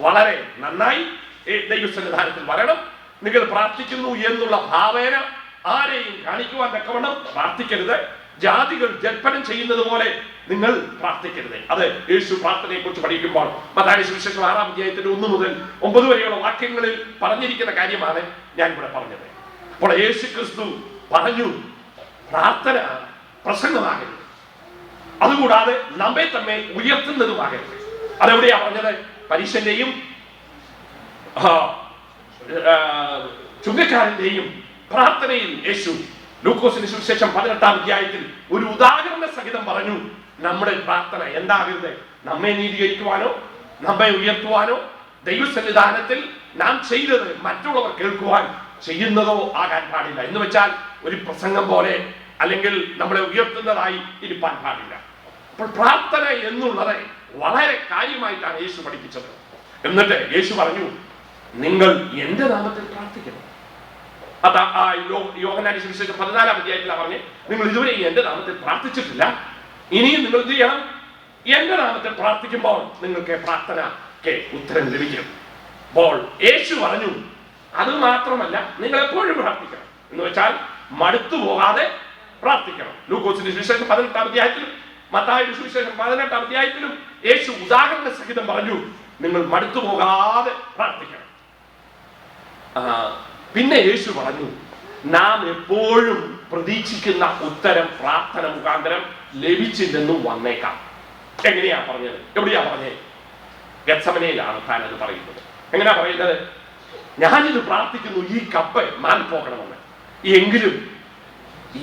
വളരെ നന്നായി ദൈവസന്നിധാനത്തിൽ വരണം. നിങ്ങൾ പ്രാർത്ഥിക്കുന്നു എന്നുള്ള ഭാവേന ആരെയും കാണിക്കുവാൻ തക്കവണ്ണം പ്രാർത്ഥിക്കരുത്. ജാതികൾ ജൽപ്പനം ചെയ്യുന്നത് പോലെ നിങ്ങൾ പ്രാർത്ഥിക്കരുത്. അത് യേശു പ്രാർത്ഥനയെ കുറിച്ച് പഠിക്കുമ്പോൾ മത്തായി സുവിശേഷം 6-ാം അധ്യായത്തിന്റെ 1 മുതൽ 9 വരെയുള്ള വാക്യങ്ങളിൽ പറഞ്ഞിരിക്കുന്ന കാര്യമാണ് ഞാൻ ഇവിടെ പറഞ്ഞത്. അപ്പോൾ യേശു ക്രിസ്തു പറഞ്ഞു, പ്രാർത്ഥന പ്രസംഗമാകരുത്, അതുകൂടാതെ നമ്മെ തന്നെ ഉയർത്തുന്നതുമാകരുത്. അതെവിടെയാ പറഞ്ഞത്? പരീശന്റെയും ചുങ്കക്കാരന്റെയും പ്രാർത്ഥനയിൽ യേശു ലൂക്കോസിന്റെ സുവിശേഷം 18-ാം അധ്യായത്തിൽ ഒരു ഉദാഹരണ സഹിതം പറഞ്ഞു, നമ്മുടെ പ്രാർത്ഥന എന്താകരുത്? നമ്മെ നീതീകരിക്കുവാനോ നമ്മെ ഉയർത്തുവാനോ ദൈവസന്നിധാനത്തിൽ നാം ചെയ്തത് മറ്റുള്ളവർ കേൾക്കുവാൻ ചെയ്യുന്നതോ ആകാൻ പാടില്ല. എന്ന് വെച്ചാൽ ഒരു പ്രസംഗം പോലെ അല്ലെങ്കിൽ നമ്മളെ ഉയർത്തുന്നതായി ഇരിപ്പാൻ പാടില്ല. അപ്പോൾ പ്രാർത്ഥന എന്നുള്ളത് വളരെ കാര്യമായിട്ടാണ് യേശു പഠിപ്പിച്ചത്. എന്നിട്ട് യേശു പറഞ്ഞു, നിങ്ങൾ എന്റെ നാമത്തിൽ പ്രാർത്ഥിക്കണം. അത് യോഹന്നാന്റെ സുവിശേഷം 14-ാം അധ്യായത്തിലാണ് പറഞ്ഞ്, നിങ്ങൾ ഇതുവരെ എന്റെ നാമത്തിൽ പ്രാർത്ഥിച്ചിട്ടില്ല, ഇനിയും നിങ്ങൾ എന്ത് ചെയ്യണം? എന്റെ നാമത്തിൽ പ്രാർത്ഥിക്കുമ്പോൾ നിങ്ങൾക്ക് പ്രാർത്ഥനയ്ക്ക് ഉത്തരം ലഭിക്കും. അപ്പോൾ യേശു പറഞ്ഞു, അത് മാത്രമല്ല, നിങ്ങൾ എപ്പോഴും പ്രാർത്ഥിക്കണം. എന്ന് വെച്ചാൽ മടുത്തു പോകാതെ പ്രാർത്ഥിക്കണം. ലൂക്കോസിന്റെ സുവിശേഷം 18-ാം അധ്യായത്തിലും മത്തായിയുടെ സുവിശേഷം 18-ാം അധ്യായത്തിലും യേശു ഉദാഹരണ സഹിതം പറഞ്ഞു, നിങ്ങൾ മടുത്തു പോകാതെ പ്രാർത്ഥിക്കണം. പിന്നെ യേശു പറഞ്ഞു, നാം എപ്പോഴും പ്രതീക്ഷിക്കുന്ന ഉത്തരം പ്രാർത്ഥന മുഖാന്തരം ലഭിച്ചില്ലെന്നും വന്നേക്കാം. എങ്ങനെയാ പറഞ്ഞത്? എവിടെയാ പറഞ്ഞത്? ഗത്സമനയിലാണ് താൻ അത് പറയുന്നത്. എങ്ങനെയാ പറയുന്നത്? ഞാനിത് പ്രാർത്ഥിക്കുന്നു, ഈ കപ്പ് മാറിപ്പോകണമെന്ന്, എങ്കിലും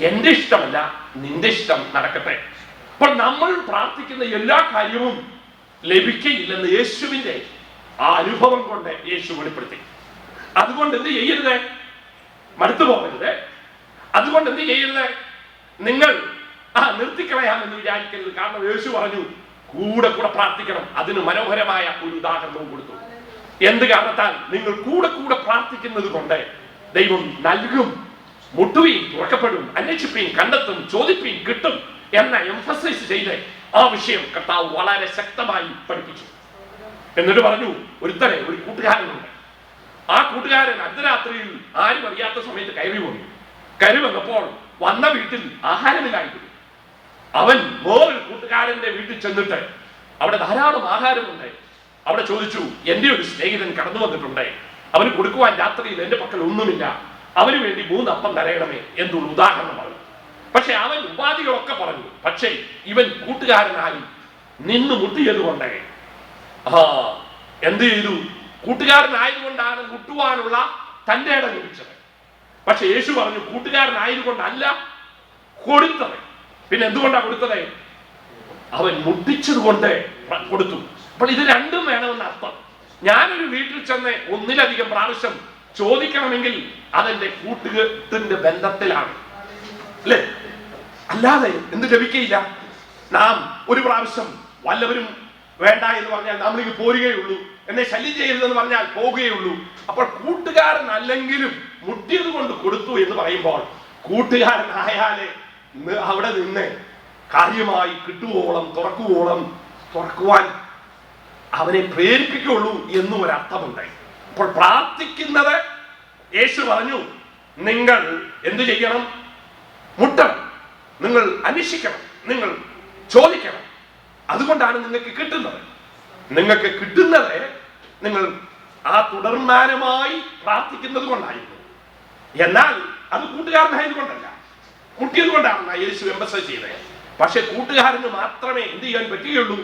എന്റെ ഇഷ്ടമല്ല നിന്റെ ഇഷ്ടം നടക്കട്ടെ. അപ്പോൾ നമ്മൾ പ്രാർത്ഥിക്കുന്ന എല്ലാ കാര്യവും ലഭിക്കയില്ലെന്ന് യേശുവിന്റെ ആ അനുഭവം കൊണ്ട് യേശു വെളിപ്പെടുത്തി. അതുകൊണ്ട് എന്ത് ചെയ്യരുത്? മടുത്തു പോകരുത്. അതുകൊണ്ട് എന്ത് ചെയ്യരുത്? നിങ്ങൾ നിർത്തിക്കളയാമെന്ന് വിചാരിക്കരുത്. കാരണം യേശു പറഞ്ഞു, കൂടെ കൂടെ പ്രാർത്ഥിക്കണം. അതിന് മനോഹരമായ ഒരു ഉദാഹരണവും കൊടുത്തു. എന്ത് കാരണത്താൽ? നിങ്ങൾ കൂടെ കൂടെ പ്രാർത്ഥിക്കുന്നത് കൊണ്ട് ദൈവം നൽകും. മുട്ടുവീൻ തുറക്കപ്പെടും, അന്വേഷിപ്പീൻ കണ്ടെത്തും, ചോദിപ്പീൻ കിട്ടും എന്ന എംഫസൈസ് ചെയ്ത് ആ വിഷയം കർത്താവ് വളരെ ശക്തമായി പഠിപ്പിച്ചു. എന്നിട്ട് പറഞ്ഞു, ഒരു കൂട്ടുകാരനുണ്ട്. ആ കൂട്ടുകാരൻ അർദ്ധരാത്രിയിൽ ആരും അറിയാത്ത സമയത്ത് കയറി വന്നപ്പോൾ വന്ന വീട്ടിൽ ആഹാരമില്ലായിരുന്നു. അവൻ വേറൊരു കൂട്ടുകാരന്റെ വീട്ടിൽ ചെന്നിട്ട് അവിടെ ധാരാളം ആഹാരമുണ്ട്. അവിടെ ചോദിച്ചു, എന്റെ ഒരു സ്നേഹിതൻ കടന്നു വന്നിട്ടുണ്ട്, അവന് കൊടുക്കുവാൻ രാത്രിയിൽ എന്റെ പക്കൽ ഒന്നുമില്ല, അവന് വേണ്ടി 3 അപ്പം തരയണമേ എന്നുള്ള ഉദാഹരണം പറഞ്ഞു. പക്ഷെ അവൻ ഉപാധികളൊക്കെ പറഞ്ഞു. പക്ഷേ ഇവൻ കൂട്ടുകാരനായി നിന്ന് മുട്ടിയത് കൊണ്ട് എന്ത് ചെയ്തു? കൂട്ടുകാരനായതുകൊണ്ടാണ് മുട്ടുവാനുള്ള തന്റെ ഇടം ലഭിച്ചത്. പക്ഷെ യേശു പറഞ്ഞു, കൂട്ടുകാരനായതുകൊണ്ടല്ല കൊടുത്തത്. പിന്നെ എന്തുകൊണ്ടാണ് കൊടുത്തത്? അവൻ മുട്ടിച്ചത് കൊണ്ട് കൊടുത്തു. അപ്പോൾ ഇത് രണ്ടും വേണമെന്ന് അർത്ഥം. ഞാനൊരു വീട്ടിൽ ചെന്ന് ഒന്നിലധികം പ്രാവശ്യം ചോദിക്കണമെങ്കിൽ അതെന്റെ കൂട്ടുകെട്ടിന്റെ ബന്ധത്തിലാണ്, അല്ലേ? അല്ലാതെ എന്ത് ലഭിക്കയില്ല. നാം ഒരു പ്രാവശ്യം വല്ലവരും വേണ്ട എന്ന് പറഞ്ഞാൽ നമ്മളിങ്ങ് പോരുകയുള്ളൂ, എന്നെ ശല്യം ചെയ്യരുതെന്ന് പറഞ്ഞാൽ പോകുകയുള്ളൂ. അപ്പോൾ കൂട്ടുകാരൻ അല്ലെങ്കിലും മുട്ടിയത് കൊണ്ട് കൊടുത്തു എന്ന് പറയുമ്പോൾ കൂട്ടുകാരനായാലേ അവിടെ നിന്ന് കാര്യമായി കിട്ടുവോളം തുറക്കുവാൻ അവനെ പ്രേരിപ്പിക്കുള്ളൂ എന്നും ഒരർത്ഥമുണ്ട്. അപ്പോൾ പ്രാർത്ഥിക്കുന്നത് യേശു പറഞ്ഞു, നിങ്ങൾ എന്ത് ചെയ്യണം? മുട്ടണം, നിങ്ങൾ അന്വേഷിക്കണം, നിങ്ങൾ ചോദിക്കണം. അതുകൊണ്ടാണ് നിങ്ങൾക്ക് കിട്ടുന്നത്. നിങ്ങൾ ആ തുടർമാനമായി പ്രാർത്ഥിക്കുന്നത് കൊണ്ടായിരുന്നു. എന്നാൽ അത് കൂട്ടുകാരനായത് കൊണ്ടല്ല, മുട്ടിയത് കൊണ്ടാണ് യേശു എംഫസൈസ് ചെയ്തത്. പക്ഷെ കൂട്ടുകാരന് മാത്രമേ എന്ത് ചെയ്യാൻ പറ്റുകയുള്ളൂ?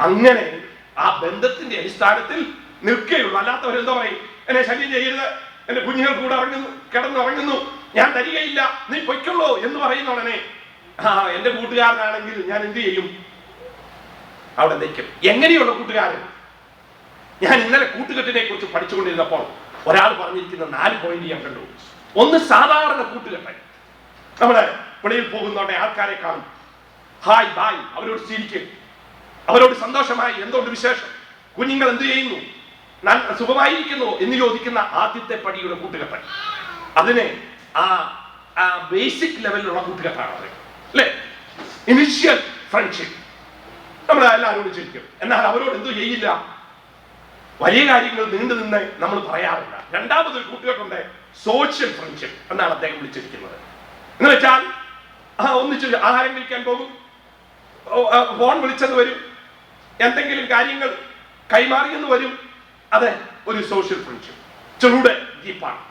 അങ്ങനെ ആ ബന്ധത്തിന്റെ അടിസ്ഥാനത്തിൽ നിൽക്കുകയുള്ളൂ. അല്ലാത്തവരെന്താ പറയും? എന്നെ ശല്യം ചെയ്യരുത്, എന്റെ കുഞ്ഞുങ്ങൾ കൂടെ കിടന്നുറങ്ങുന്നു, ഞാൻ തരികയില്ല, നീ പൊയ്ക്കുള്ളൂ എന്ന് പറയുന്ന ഉടനെ എന്റെ കൂട്ടുകാരനാണെങ്കിൽ ഞാൻ എന്ത് ചെയ്യും? അവിടെ നിൽക്കും. എങ്ങനെയുള്ള കൂട്ടുകാരൻ? ഞാൻ ഇന്നലെ കൂട്ടുകെട്ടിനെ കുറിച്ച് പഠിച്ചുകൊണ്ടിരുന്നപ്പോൾ ഒരാൾ പറഞ്ഞിരിക്കുന്ന 4 പോയിന്റ് ഞാൻ കണ്ടു. ഒന്ന്, സാധാരണ കൂട്ടുകെട്ടൻ. നമ്മള് വെളിയിൽ പോകുന്നോടെ ആൾക്കാരെ കാണും, ഹായ് ബായ്, അവരോട് ചിരിക്കും, അവരോട് സന്തോഷമായി എന്തുകൊണ്ട് വിശേഷം, കുഞ്ഞുങ്ങൾ എന്ത് ചെയ്യുന്നു, സുഖമായിരിക്കുന്നു എന്ന് ചോദിക്കുന്ന ആദ്യത്തെ പടിയുടെ കൂട്ടുകെട്ടൻ. അതിനെ ആ ബേസിക് ലെവലിലുള്ള കൂട്ടുകെട്ടാണ്, അല്ലേ? Initial friendship. നമ്മൾ എല്ലാവരോടും ചിരിക്കും, എന്നാൽ അവരോട് എന്തു ചെയ്യില്ല, വലിയ കാര്യങ്ങൾ നീണ്ടു നിന്ന് നമ്മൾ പറയാറില്ല. രണ്ടാമതൊരു കൂട്ടുകെട്ടുണ്ട്, സോഷ്യൽ ഫ്രണ്ട്ഷിപ്പ് എന്നാണ് അദ്ദേഹം വിളിച്ചിരിക്കുന്നത്. എന്ന് വെച്ചാൽ ഒന്നിച്ച് ആഹാരം കഴിക്കാൻ പോകും, ഫോൺ വിളിച്ചെന്ന് വരും, എന്തെങ്കിലും കാര്യങ്ങൾ കൈമാറിയെന്ന് വരും. അതെ, ഒരു സോഷ്യൽ ഫ്രണ്ട്ഷിപ്പ് ചെറുടെ ഡീപ്പാണ്.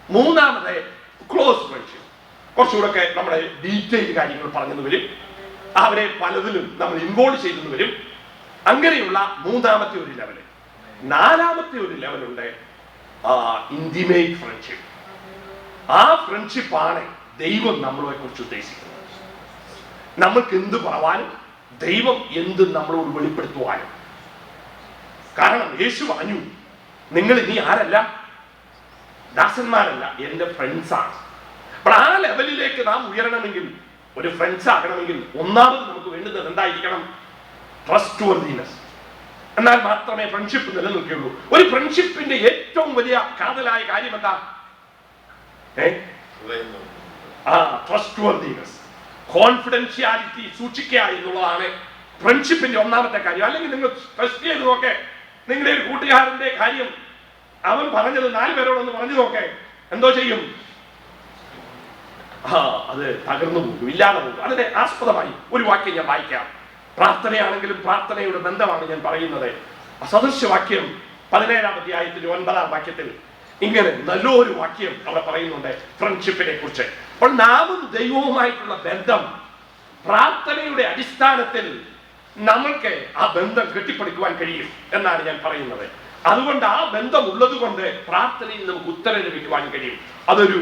മൂന്നാമത് ക്ലോസ് ഫ്രണ്ട്ഷിപ്പ്. കുറച്ചുകൂടെ നമ്മുടെ ഡീറ്റെയിൽ കാര്യങ്ങൾ പറഞ്ഞെന്ന് വരും, അവരെ പലതിലും നമ്മൾ ഇൻവോൾവ് ചെയ്തെന്ന് വരും. അങ്ങനെയുള്ള മൂന്നാമത്തെ ഒരു ലെവല്. നാലാമത്തെ ഒരു ലെവലുണ്ട്, ഇന്റിമേറ്റ് ഫ്രണ്ട്ഷിപ്പ്. ആ ഫ്രണ്ട്ഷിപ്പാണ് ദൈവം നമ്മളെ കുറിച്ച് ഉദ്ദേശിക്കുന്നത്. നമ്മൾക്ക് എന്ത് പറവാനും ദൈവം എന്ത് നമ്മളോട് വെളിപ്പെടുത്തുവാനും. കാരണം യേശു പറഞ്ഞു, നിങ്ങൾ ഇനി ആരല്ല, ദാസന്മാരല്ല, എൻ്റെ ഫ്രണ്ട്സാണ്. അപ്പോൾ ആ ലെവലിലേക്ക് നാം ഉയരണമെങ്കിൽ, ഒരു ഫ്രണ്ട്സ് ആകണമെങ്കിൽ ഒന്നാമത് നമുക്ക് വേണ്ടുന്നത് എന്തായിരിക്കണം? Trust worthiness. എന്നാൽ മാത്രമേ ഫ്രണ്ട്ഷിപ്പ് നിലനിൽക്കുകയുള്ളൂ. ഒരു ഫ്രണ്ട്ഷിപ്പിന്റെ ഏറ്റവും വലിയ കാതലായ കാര്യം എന്താ? ട്രസ്റ്റ് വർത്തിനെസ്, കോൺഫിഡൻഷ്യാലിറ്റി സൂക്ഷിക്കുക എന്നുള്ളതാണ് ഫ്രണ്ട്ഷിപ്പിന്റെ ഒന്നാമത്തെ കാര്യം. അല്ലെങ്കിൽ നിങ്ങൾ ട്രസ്റ്റ് ചെയ്ത് നോക്കെ, നിങ്ങളുടെ ഒരു കൂട്ടുകാരന്റെ കാര്യം അവൻ പറഞ്ഞത് 4 പേരോടൊന്ന് പറഞ്ഞു നോക്കെ, എന്തോ ചെയ്യും? അത് തകർന്നു പോകും, ഇല്ലാതെ പോകും. അതിനെ ആസ്പദമായി ഒരു വാക്യം ഞാൻ വായിക്കാം. പ്രാർത്ഥനയാണെങ്കിലും പ്രാർത്ഥനയുടെ ബന്ധമാണ് ഞാൻ പറയുന്നത്. സദൃശവാക്യം 17-ാം അധ്യായത്തിൽ 9-ാം വാക്യത്തിൽ ഇങ്ങനെ നല്ലൊരു വാക്യം അവിടെ പറയുന്നുണ്ട് ഫ്രണ്ട്ഷിപ്പിനെ കുറിച്ച്. അപ്പോൾ നാമും ദൈവവുമായിട്ടുള്ള ബന്ധം, പ്രാർത്ഥനയുടെ അടിസ്ഥാനത്തിൽ നമ്മൾക്ക് ആ ബന്ധം കെട്ടിപ്പടുക്കുവാൻ കഴിയും എന്നാണ് ഞാൻ പറയുന്നത്. അതുകൊണ്ട് ആ ബന്ധം ഉള്ളത് കൊണ്ട് പ്രാർത്ഥനയിൽ നമുക്ക് ഉത്തരം ലഭിക്കുവാൻ കഴിയും. അതൊരു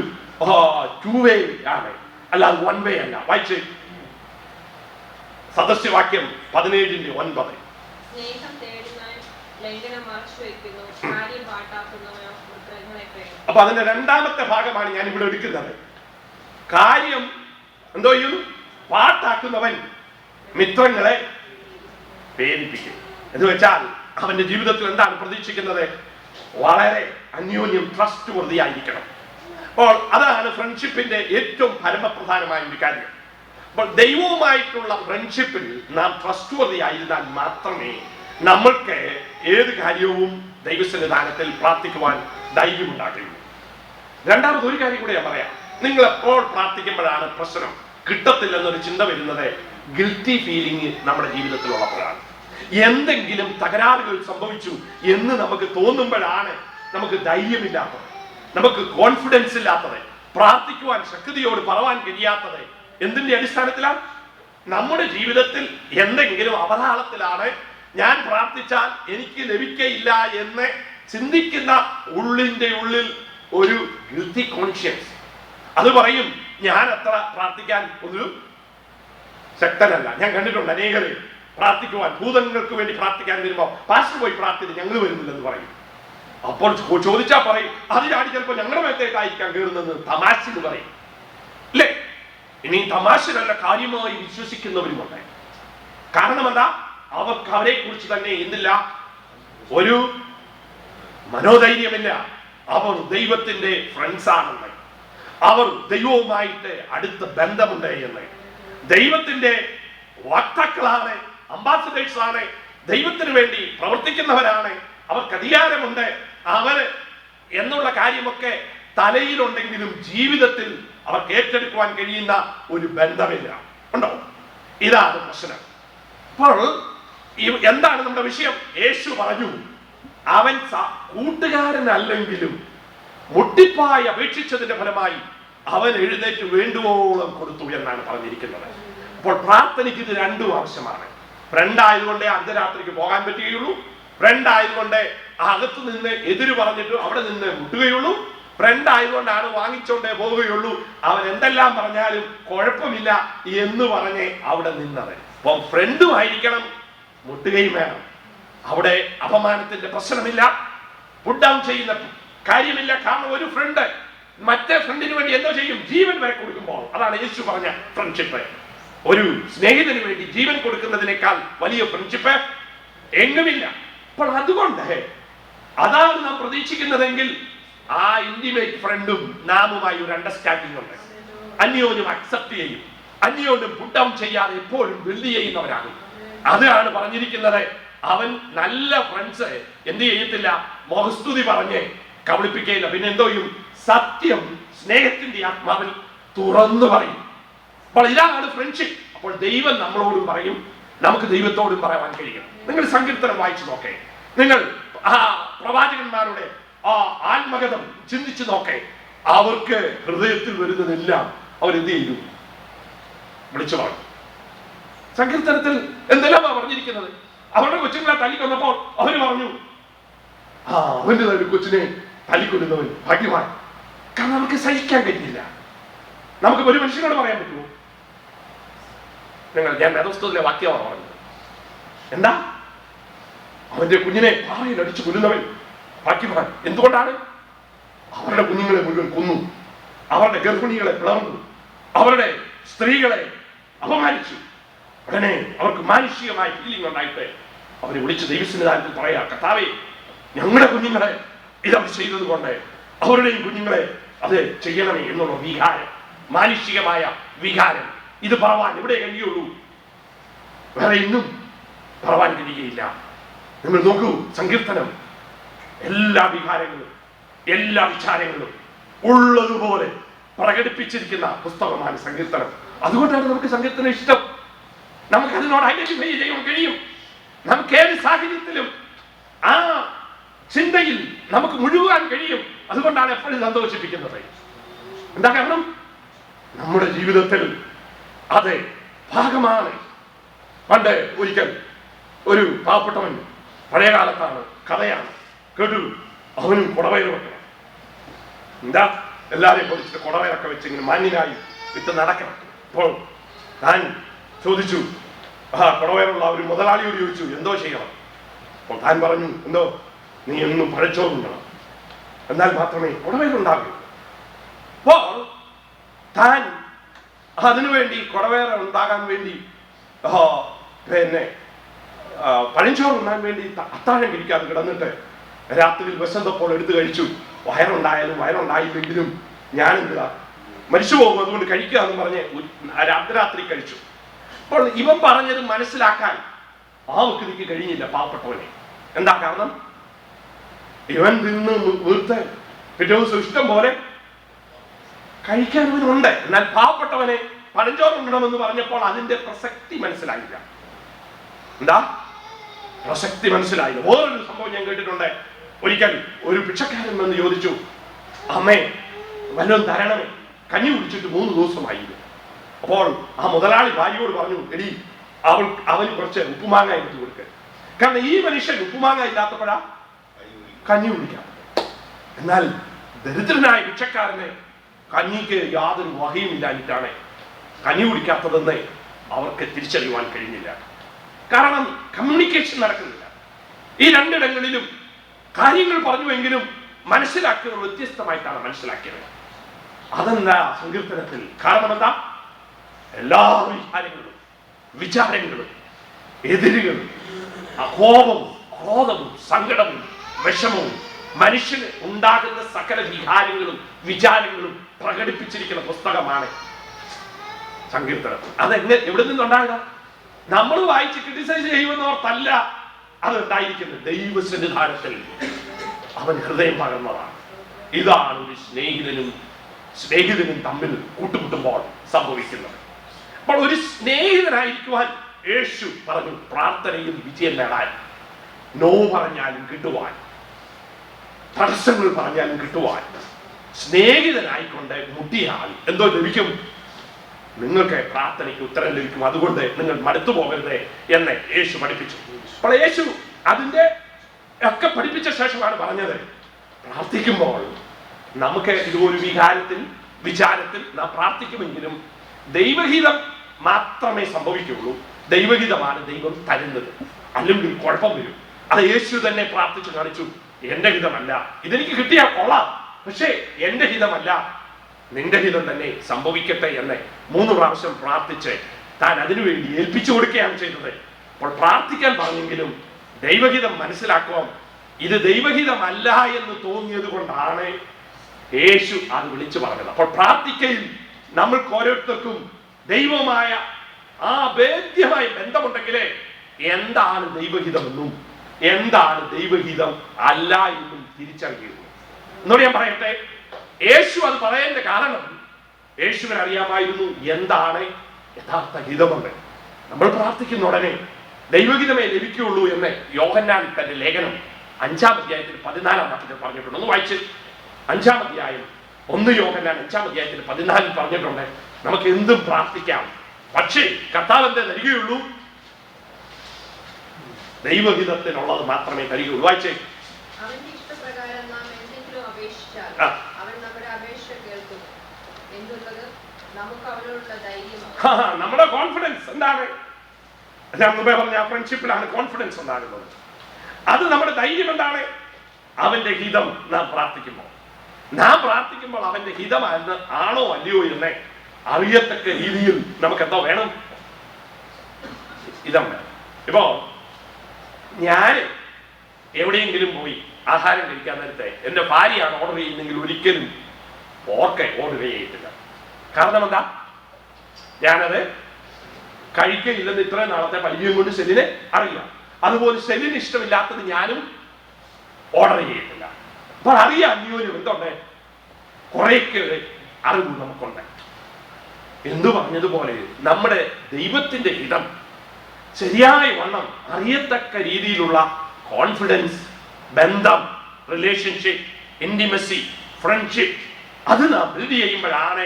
2 വേ ആണ്, അല്ലാതെ 1 വേ അല്ല. വായിച്ച് സദൃശവാക്യം 17:9. അപ്പൊ അതിന്റെ 2ാമത്തെ ഭാഗമാണ് ഞാൻ ഇവിടെ എടുക്കുന്നത്. കാര്യം എന്തോ ചെയ്യുന്നു? പാട്ടാക്കുന്നവൻ മിത്രങ്ങളെ വേദിപ്പിക്കും. എന്ന് വെച്ചാൽ അവന്റെ ജീവിതത്തിൽ എന്താണ് പ്രതീക്ഷിക്കുന്നത്? വളരെ അന്യോന്യം ട്രസ്റ്റ് വർത്തിയായിരിക്കണം. അപ്പോൾ അതാണ് ഫ്രണ്ട്ഷിപ്പിന്റെ ഏറ്റവും പരമപ്രധാനമായ ഒരു കാര്യം. അപ്പോൾ ദൈവവുമായിട്ടുള്ള ഫ്രണ്ട്ഷിപ്പിൽ നാം ട്രസ്റ്റ് വർത്തിയായിരുന്നാൽ മാത്രമേ നമ്മൾക്ക് ഏത് കാര്യവും ദൈവസന്നിധാനത്തിൽ പ്രാർത്ഥിക്കുവാൻ ധൈര്യമുണ്ടാകുകയുള്ളൂ. രണ്ടാമത് ഒരു കാര്യം കൂടെ ഞാൻ പറയാം. നിങ്ങൾ എപ്പോൾ പ്രാർത്ഥിക്കുമ്പോഴാണ് പ്രശ്നം കിട്ടത്തില്ലെന്നൊരു ചിന്ത വരുന്നത്? ഗിൽറ്റി ഫീലിംഗ് നമ്മുടെ ജീവിതത്തിൽ ഉള്ളപ്പോഴാണ്. എന്തെങ്കിലും തകരാറുകൾ സംഭവിച്ചു എന്ന് നമുക്ക് തോന്നുമ്പോഴാണ് നമുക്ക് ധൈര്യമില്ലാത്തത്, നമുക്ക് കോൺഫിഡൻസ് ഇല്ലാത്തത്, പ്രാർത്ഥിക്കുവാൻ ശക്തിയോട് പറവാൻ കഴിയാത്തത്. എന്തിന്റെ അടിസ്ഥാനത്തിലാണ്? നമ്മുടെ ജീവിതത്തിൽ എന്തെങ്കിലും അവതാളത്തിലാണ് ഞാൻ പ്രാർത്ഥിച്ചാൽ എനിക്ക് ലഭിക്കയില്ല എന്ന് ചിന്തിക്കുന്ന ഉള്ളിന്റെ ഉള്ളിൽ ഒരു ഗിൽറ്റി കോൺഷ്യൻസ്. അത് പറയും, ഞാൻ അത്ര പ്രാർത്ഥിക്കാൻ ഒരു ശക്തനല്ല. ഞാൻ കണ്ടിട്ടുണ്ട് അനേകരെ പ്രാർത്ഥിക്കുവാൻ, ഭൂതങ്ങൾക്ക് വേണ്ടി പ്രാർത്ഥിക്കാൻ വരുമ്പോ പാസ്റ്റർ പോയി പ്രാർത്ഥിച്ച് ഞങ്ങൾ വരുന്നില്ലെന്ന് പറയും. അപ്പോൾ ചോദിച്ചാൽ പറയും, അതിനാണ് ചിലപ്പോൾ ഞങ്ങളുടെ മേത്തേക്കായിരിക്കാൻ കയറുന്നതെന്ന് തമാശന്ന് പറയും. അല്ലേ? ഇനി തമാശനല്ല, കാര്യമായി വിശ്വസിക്കുന്നവരുമുണ്ട്. കാരണം എന്താ? അവർക്ക് അവരെ കുറിച്ച് തന്നെ എന്തില്ല? ഒരു മനോധൈര്യമില്ല. അവർ ദൈവത്തിന്റെ ഫ്രണ്ട്സ് ആണെന്ന്, അവർ ദൈവവുമായിട്ട് അടുത്ത ബന്ധമുണ്ട് എന്ന്, ദൈവത്തിന്റെ വക്താക്കളാണ്, അംബാസഡേഴ്സ് ആണ്, ദൈവത്തിന് വേണ്ടി പ്രവർത്തിക്കുന്നവരാണ്, അവർക്ക് അധികാരമുണ്ട്, അവര് എന്നുള്ള കാര്യമൊക്കെ തലയിലുണ്ടെങ്കിലും ജീവിതത്തിൽ അവർക്ക് ഏറ്റെടുക്കുവാൻ കഴിയുന്ന ഒരു ബന്ധമില്ല. ഉണ്ടോ? ഇതാണ് പ്രശ്നം. അപ്പോൾ എന്താണ് നമ്മുടെ വിഷയം? യേശു പറഞ്ഞു, അവൻ കൂട്ടുകാരനല്ലെങ്കിലും മുട്ടിപ്പായി അപേക്ഷിച്ചതിന്റെ ഫലമായി അവൻ എഴുന്നേറ്റ് വേണ്ടുവോളം കൊടുത്തു എന്നാണ് പറഞ്ഞിരിക്കുന്നത്. അപ്പോൾ പ്രാർത്ഥനയ്ക്ക് ഇത് 2 ആവശ്യമാണ്. ഫ്രണ്ടായതുകൊണ്ടേ അർദ്ധരാത്രിക്ക് പോകാൻ പറ്റുകയുള്ളൂ, ഫ്രണ്ടായതുകൊണ്ട് അകത്ത് നിന്ന് എതിര് പറഞ്ഞിട്ട് അവിടെ നിന്ന് മുട്ടുകയുള്ളൂ, ഫ്രണ്ടായതുകൊണ്ടാണ് വാങ്ങിച്ചോണ്ടേ പോവുകയുള്ളൂ, അവൻ എന്തെല്ലാം പറഞ്ഞാലും കുഴപ്പമില്ല എന്ന് പറഞ്ഞ് അവിടെ നിന്നത്. അപ്പം ഫ്രണ്ടുമായിരിക്കണം, മുട്ടുകയും വേണം. അവിടെ അപമാനത്തിന്റെ പ്രശ്നമില്ല, പുട്ട് ഡൗൺ ചെയ്യുന്ന കാര്യമില്ല. കാരണം ഒരു ഫ്രണ്ട് മറ്റേ ഫ്രണ്ടിന് വേണ്ടി എന്തോ ചെയ്യും? ജീവൻ വരെ കൊടുക്കുമ്പോൾ. അതാണ് യേശു പറഞ്ഞ ഫ്രണ്ട്ഷിപ്പ്. ഒരു സ്നേഹിതന് വേണ്ടി ജീവൻ കൊടുക്കുന്നതിനേക്കാൾ വലിയ ഫ്രണ്ട്ഷിപ്പ് എങ്ങുമില്ല. അപ്പോൾ അതുകൊണ്ട് അതാണ് നാം പ്രതീക്ഷിക്കുന്നതെങ്കിൽ ആ ഇന്റിമേറ്റ് ഫ്രണ്ടും നാമുമായി ഒരു അണ്ടർസ്റ്റാൻഡിംഗ് ഉണ്ട്. അന്യോന്യം അക്സെപ്റ്റ് ചെയ്യും, അന്യോന്യം പുട്ട് ഡൗൺ ചെയ്യാതെ എപ്പോഴും ബിൽഡ് ചെയ്യുന്നവരാകും. അതാണ് പറഞ്ഞിരിക്കുന്നത്. അവൻ നല്ല ഫ്രണ്ട്സ് എന്ത് ചെയ്യത്തില്ല? മോഹസ്തുതി പറഞ്ഞ് കബളിപ്പിക്കുകയില്ല. പിന്നെ എന്തോ ചെയ്യും? സത്യം സ്നേഹത്തിന്റെ ആത്മാവിൽ തുറന്നു പറയും. അപ്പോൾ ഇതാണ് ഫ്രണ്ട്ഷിപ്പ്. അപ്പോൾ ദൈവം നമ്മളോടും പറയും, നമുക്ക് ദൈവത്തോടും പറയാൻ കഴിയും. നിങ്ങൾ സങ്കീർത്തനം വായിച്ചു നോക്കേ, നിങ്ങൾ ആ പ്രവാചകന്മാരുടെ ആ ആത്മകഥം ചിന്തിച്ചു നോക്കേ. അവർക്ക് ഹൃദയത്തിൽ വരുന്നതെല്ലാം അവരെന്ത് ചെയ്തു? വിളിച്ചു പറഞ്ഞു. സങ്കീർത്തനത്തിൽ എന്തെല്ലാമാ പറഞ്ഞിരിക്കുന്നത്? അവരുടെ കൊച്ചുങ്ങളെ തല്ലിക്കൊന്നപ്പോൾ അവര് പറഞ്ഞു, അവന്റെ ഒരു കൊച്ചിനെ തല്ലിക്കൊല്ലുന്നവൻ ഭാഗ്യമായി. കാരണം നമുക്ക് സഹിക്കാൻ കഴിയില്ല. നമുക്ക് ഒരു മനുഷ്യനോട് പറയാൻ പറ്റുമോ? ഞാൻ വേദപുസ്തകത്തിലെ വാക്യമാണ് പറഞ്ഞത്. എന്താ? അവന്റെ കുഞ്ഞിനെ പാറയിൽ അടിച്ചു കൊല്ലുന്നവൻ ഭാഗ്യവാൻ. എന്തുകൊണ്ടാണ്? അവരുടെ കുഞ്ഞുങ്ങളെ മുഴുവൻ കൊന്നു, അവരുടെ ഗർഭിണികളെ പിളർന്നു, അവരുടെ സ്ത്രീകളെ അപമാനിച്ചു. ഉടനെ അവർക്ക് മാനുഷികമായ ഫീലിംഗ് ഉണ്ടായിട്ട് അവരെ വിളിച്ച് ദൈവസന്നിധാനത്തിൽ പറയാ, കർത്താവേ, ഞങ്ങളുടെ കുഞ്ഞുങ്ങളെ ഇതവർ ചെയ്തത് കൊണ്ട് അവരുടെയും കുഞ്ഞുങ്ങളെ അത് ചെയ്യണമേ എന്നുള്ള വികാരം, മാനുഷികമായ വികാരം. ഇത് പറവാൻ ഇവിടെ കഴിയുള്ളൂ, വേറെ ഇന്നും പറവാൻ കഴിയുകയില്ല. നിങ്ങൾ നോക്കൂ, സങ്കീർത്തനം എല്ലാ വികാരങ്ങളും എല്ലാ വിചാരങ്ങളും ഉള്ളതുപോലെ പ്രകടിപ്പിച്ചിരിക്കുന്ന പുസ്തകമാണ് സങ്കീർത്തനം. അതുകൊണ്ടാണ് നമുക്ക് സങ്കീർത്തനം ഇഷ്ടം. നമുക്ക് അതിനോട് ഐഡന്റിഫൈ ചെയ്യാൻ കഴിയും. നമുക്ക് ഏത് സാഹചര്യത്തിലും ആ ചിന്തയിൽ നമുക്ക് മുഴുകാൻ കഴിയും. അതുകൊണ്ടാണ് എപ്പോഴും സന്തോഷിപ്പിക്കുന്നത്. എന്താ കാരണം? നമ്മുടെ ജീവിതത്തിൽ അത് ഭാഗമാണ്. പണ്ട് ഒരിക്കൽ ഒരു പാവപ്പെട്ടവൻ, പഴയ കാലത്താണ്, കഥയാണ്, കേട്ടു. അവനും കുടവയർ വെക്കണം. എന്താ, എല്ലാവരെയും പൊളിച്ചിട്ട് കുടവയറൊക്കെ വെച്ച് ഇങ്ങനെ മാന്യനായി വിട്ട് നടക്കണം. അപ്പോൾ താൻ ചോദിച്ചു, കുടവയറുള്ള ഒരു മുതലാളിയോട് ചോദിച്ചു, എന്തോ ചെയ്യണം? അപ്പോൾ താൻ പറഞ്ഞു, എന്തോ, നീ എന്നും പഴച്ചോറുണ്ടണം, എന്നാൽ മാത്രമേ കുടവയറുണ്ടാകൂ. അപ്പോൾ താൻ അതിനുവേണ്ടി കുടവയർ ഉണ്ടാകാൻ വേണ്ടി പിന്നെ പഴഞ്ചോറുണ്ണാൻ വേണ്ടി അത്താഴം കഴിക്കാതെ കിടന്നിട്ട് രാത്രിയിൽ വിശന്നപ്പോൾ എടുത്തു കഴിച്ചു. വയറുണ്ടായാലും വയറുണ്ടായില്ലെങ്കിലും ഞാനെന്താ മരിച്ചു പോകും, അതുകൊണ്ട് കഴിക്കുക എന്ന് പറഞ്ഞ് രാത്രി കഴിച്ചു. അപ്പോൾ ഇവൻ പറഞ്ഞത് മനസ്സിലാക്കാൻ ആ വ്യക്തിക്ക് കഴിഞ്ഞില്ല, പാവപ്പെട്ടവനെ. എന്താ കാരണം? ഇവൻ നിന്ന് വീർത്ത് പിറ്റേ ദിവസം ഇഷ്ടം പോലെ കഴിക്കാൻ ഇവനുണ്ട്. എന്നാൽ പാവപ്പെട്ടവനെ പഴഞ്ചോറുണ്ടണമെന്ന് പറഞ്ഞപ്പോൾ അതിന്റെ പ്രസക്തി മനസ്സിലായില്ല. എന്താ പ്രസക്തി മനസ്സിലായില്ല. വേറൊരു സംഭവം ഞാൻ കേട്ടിട്ടുണ്ട്. ഒരിക്കൽ ഒരു ഭിക്ഷക്കാരൻ വന്ന് ചോദിച്ചു, അമ്മേ, വല്ലതും തരണമേ, കഞ്ഞി കുടിച്ചിട്ട് 3 ദിവസമായിരുന്നു. അപ്പോൾ ആ മുതലാളി ഭാര്യയോട് പറഞ്ഞു, എടി, അവന് കുറച്ച് ഉപ്പുമാങ്ങ എടുത്തു കൊടുക്ക. കാരണം ഈ മനുഷ്യൻ ഉപ്പുമാങ്ങ ഇല്ലാത്തപ്പോഴാ കഞ്ഞി കുടിക്കാം. എന്നാൽ ദരിദ്രനായ ഭിക്ഷക്കാരനെ കഞ്ഞിക്ക് യാതൊരു വകയും ഇല്ലാഞ്ഞിട്ടാണ് കഞ്ഞി കുടിക്കാത്തതെന്ന് അവർക്ക് തിരിച്ചറിയുവാൻ കഴിഞ്ഞില്ല. കാരണം കമ്മ്യൂണിക്കേഷൻ നടക്കുന്നില്ല. ഈ രണ്ടിടങ്ങളിലും കാര്യങ്ങൾ പറഞ്ഞുവെങ്കിലും മനസ്സിലാക്കിയത് വ്യത്യസ്തമായിട്ടാണ് മനസ്സിലാക്കിയത്. അതെന്താ സങ്കീർത്തനത്തിൽ? കാരണം എന്താ? എല്ലാ വിചാരങ്ങളും എതിരുകളും കോപവും ക്രോധവും സങ്കടവും വിഷമവും മനുഷ്യന് ഉണ്ടാകുന്ന സകല വികാരങ്ങളും വിചാരങ്ങളും പ്രകടിപ്പിച്ചിരിക്കുന്ന പുസ്തകമാണ് സങ്കീർത്തനം. എവിടെ നിന്നുണ്ടായതാ? നമ്മൾ വായിച്ച് ക്രിട്ടിസൈസ് ചെയ്യുമെന്നോർത്തല്ല അത് ഉണ്ടായിരിക്കുന്നത്. ദൈവസന്നിധാനത്തിൽ അവൻ ഹൃദയം പകർന്നതാണ്. ഇതാണ് ഒരു സ്നേഹിതനും തമ്മിൽ കൂട്ടുമുട്ടുമ്പോൾ സംഭവിക്കുന്നത്. അപ്പോൾ ഒരു സ്നേഹിതനായിരിക്കുവാൻ യേശു പറഞ്ഞു, പ്രാർത്ഥനയിൽ വിജയം നേടാൻ, നോ പറഞ്ഞാലും കിട്ടുവാൻ, തടസ്സങ്ങൾ പറഞ്ഞാലും കിട്ടുവാൻ, സ്നേഹിതനായിക്കൊണ്ട് മുട്ടിയാൽ എന്തോ ലഭിക്കും? നിങ്ങൾക്ക് പ്രാർത്ഥനയ്ക്ക് ഉത്തരം ലഭിക്കും. അതുകൊണ്ട് നിങ്ങൾ മടുത്തു പോകരുത് എന്ന് യേശു പഠിപ്പിച്ചു. അപ്പോൾ യേശു അതിന്റെ ഒക്കെ പഠിപ്പിച്ച ശേഷമാണ് പറഞ്ഞത്, പ്രാർത്ഥിക്കുമ്പോൾ നമുക്ക് ഇതൊരു വിചാരത്തിൽ നാം പ്രാർത്ഥിക്കുമെങ്കിലും ദൈവഹിതം മാത്രമേ സംഭവിക്കുള്ളൂ. ദൈവഹിതമാണ് ദൈവം തരുന്നത്, അല്ലെങ്കിൽ കുഴപ്പം വരും. അത് യേശു തന്നെ പ്രാർത്ഥിച്ചു കാണിച്ചു. എന്റെ ഹിതമല്ല, ഇതെനിക്ക് കിട്ടിയാൽ കൊള്ളാം, പക്ഷേ എന്റെ ഹിതമല്ല, നിന്റെ ഹിതം തന്നെ സംഭവിക്കട്ടെ എന്ന് 3 പ്രാവശ്യം പ്രാർത്ഥിച്ച് താൻ അതിനുവേണ്ടി ഏൽപ്പിച്ചു കൊടുക്കുകയാണ് ചെയ്തത്. അപ്പോൾ പ്രാർത്ഥിക്കാൻ പറഞ്ഞെങ്കിലും ദൈവഹിതം മനസ്സിലാക്കുവാൻ, ഇത് ദൈവഹിതമല്ല എന്ന് തോന്നിയത് കൊണ്ടാണ് യേശു അത് വിളിച്ചു പറഞ്ഞത്. അപ്പോൾ പ്രാർത്ഥിക്കയിൽ നമ്മൾക്ക് ഓരോരുത്തർക്കും ദൈവമായ ആ ഭേദ്യമായ ബന്ധമുണ്ടെങ്കിലേ എന്താണ് ദൈവഹിതമെന്നും എന്താണ് ദൈവഹിതം അല്ല എന്നും തിരിച്ചറിയുന്നു. എന്നോട് ഞാൻ പറയട്ടെ, യേശു അത് പറയേണ്ട കാരണം യേശുവിന് അറിയാമായിരുന്നു എന്താണ് യഥാർത്ഥ ഹിതമെന്ന്. നമ്മൾ പ്രാർത്ഥിക്കുന്ന ഉടനെ ദൈവഹിതമേ ലഭിക്കുകയുള്ളൂ എന്ന് യോഹന്നാൻ തന്റെ ലേഖനം 5-ാം അധ്യായത്തിൽ 14-ാം വാക്യത്തിൽ പറഞ്ഞിട്ടുണ്ട്. ഒന്ന് വായിച്ച്. 5-ാം അധ്യായം 1 യോഹന്നാൻ 5-ാം അധ്യായത്തിൽ 14 പറഞ്ഞിട്ടുണ്ട്, നമുക്ക് എന്തും പ്രാർത്ഥിക്കാം, പക്ഷേ കർത്താവ് എന്തേ തരികയുള്ളൂ? ദൈവഹിതത്തിനുള്ളത് മാത്രമേ തരികയുള്ളൂ. വായിച്ചേ. നമ്മുടെ കോൺഫിഡൻസ് എന്താണ്? ഞാൻ മുമ്പേ പറഞ്ഞ ഫ്രണ്ട്ഷിപ്പിലാണ് കോൺഫിഡൻസ് ഉണ്ടാകുന്നത്. അത് നമ്മുടെ ധൈര്യം എന്താണ്? അവന്റെ ഹിതം നാം പ്രാർത്ഥിക്കുമ്പോൾ അവന്റെ ഹിതമാണെന്ന് ആണോ അല്ലയോ എന്ന് അറിയത്തക്ക രീതിയിൽ നമുക്ക് എന്തോ വേണം? ഹിതം വേണം. ഇപ്പോ ഞാൻ എവിടെയെങ്കിലും പോയി ആഹാരം കഴിക്കാൻ നേരത്തെ എന്റെ ഭാര്യയാണ് ഓർഡർ ചെയ്യുന്നെങ്കിൽ ഒരിക്കലും ഓർഡർ ചെയ്യത്തില്ല. കാരണം എന്താ? ഞാനത് കഴിക്കയില്ലെന്ന് ഇത്രയും നാളത്തെ പരിചയം കൊണ്ട് സെലിനെ അറിയാം. അതുപോലെ സെലിന് ഇഷ്ടമില്ലാത്തത് ഞാനും ഓർഡർ ചെയ്യത്തില്ല. അപ്പോൾ അറിയാം അന്യോന്യം എന്തുണ്ട്, കുറേയൊക്കെ അറിവ് നമുക്കുണ്ട്. എന്തു പറഞ്ഞതുപോലെ നമ്മുടെ ദൈവത്തിന്റെ ഹിതം ശരിയായ വണ്ണം അറിയത്തക്ക രീതിയിലുള്ള കോൺഫിഡൻസ്, ബന്ധം, റിലേഷൻഷിപ്പ്, ഇന്റിമസി, ഫ്രണ്ട്ഷിപ്പ് അത് നാം ബിൽഡ് ചെയ്യുമ്പോഴാണ്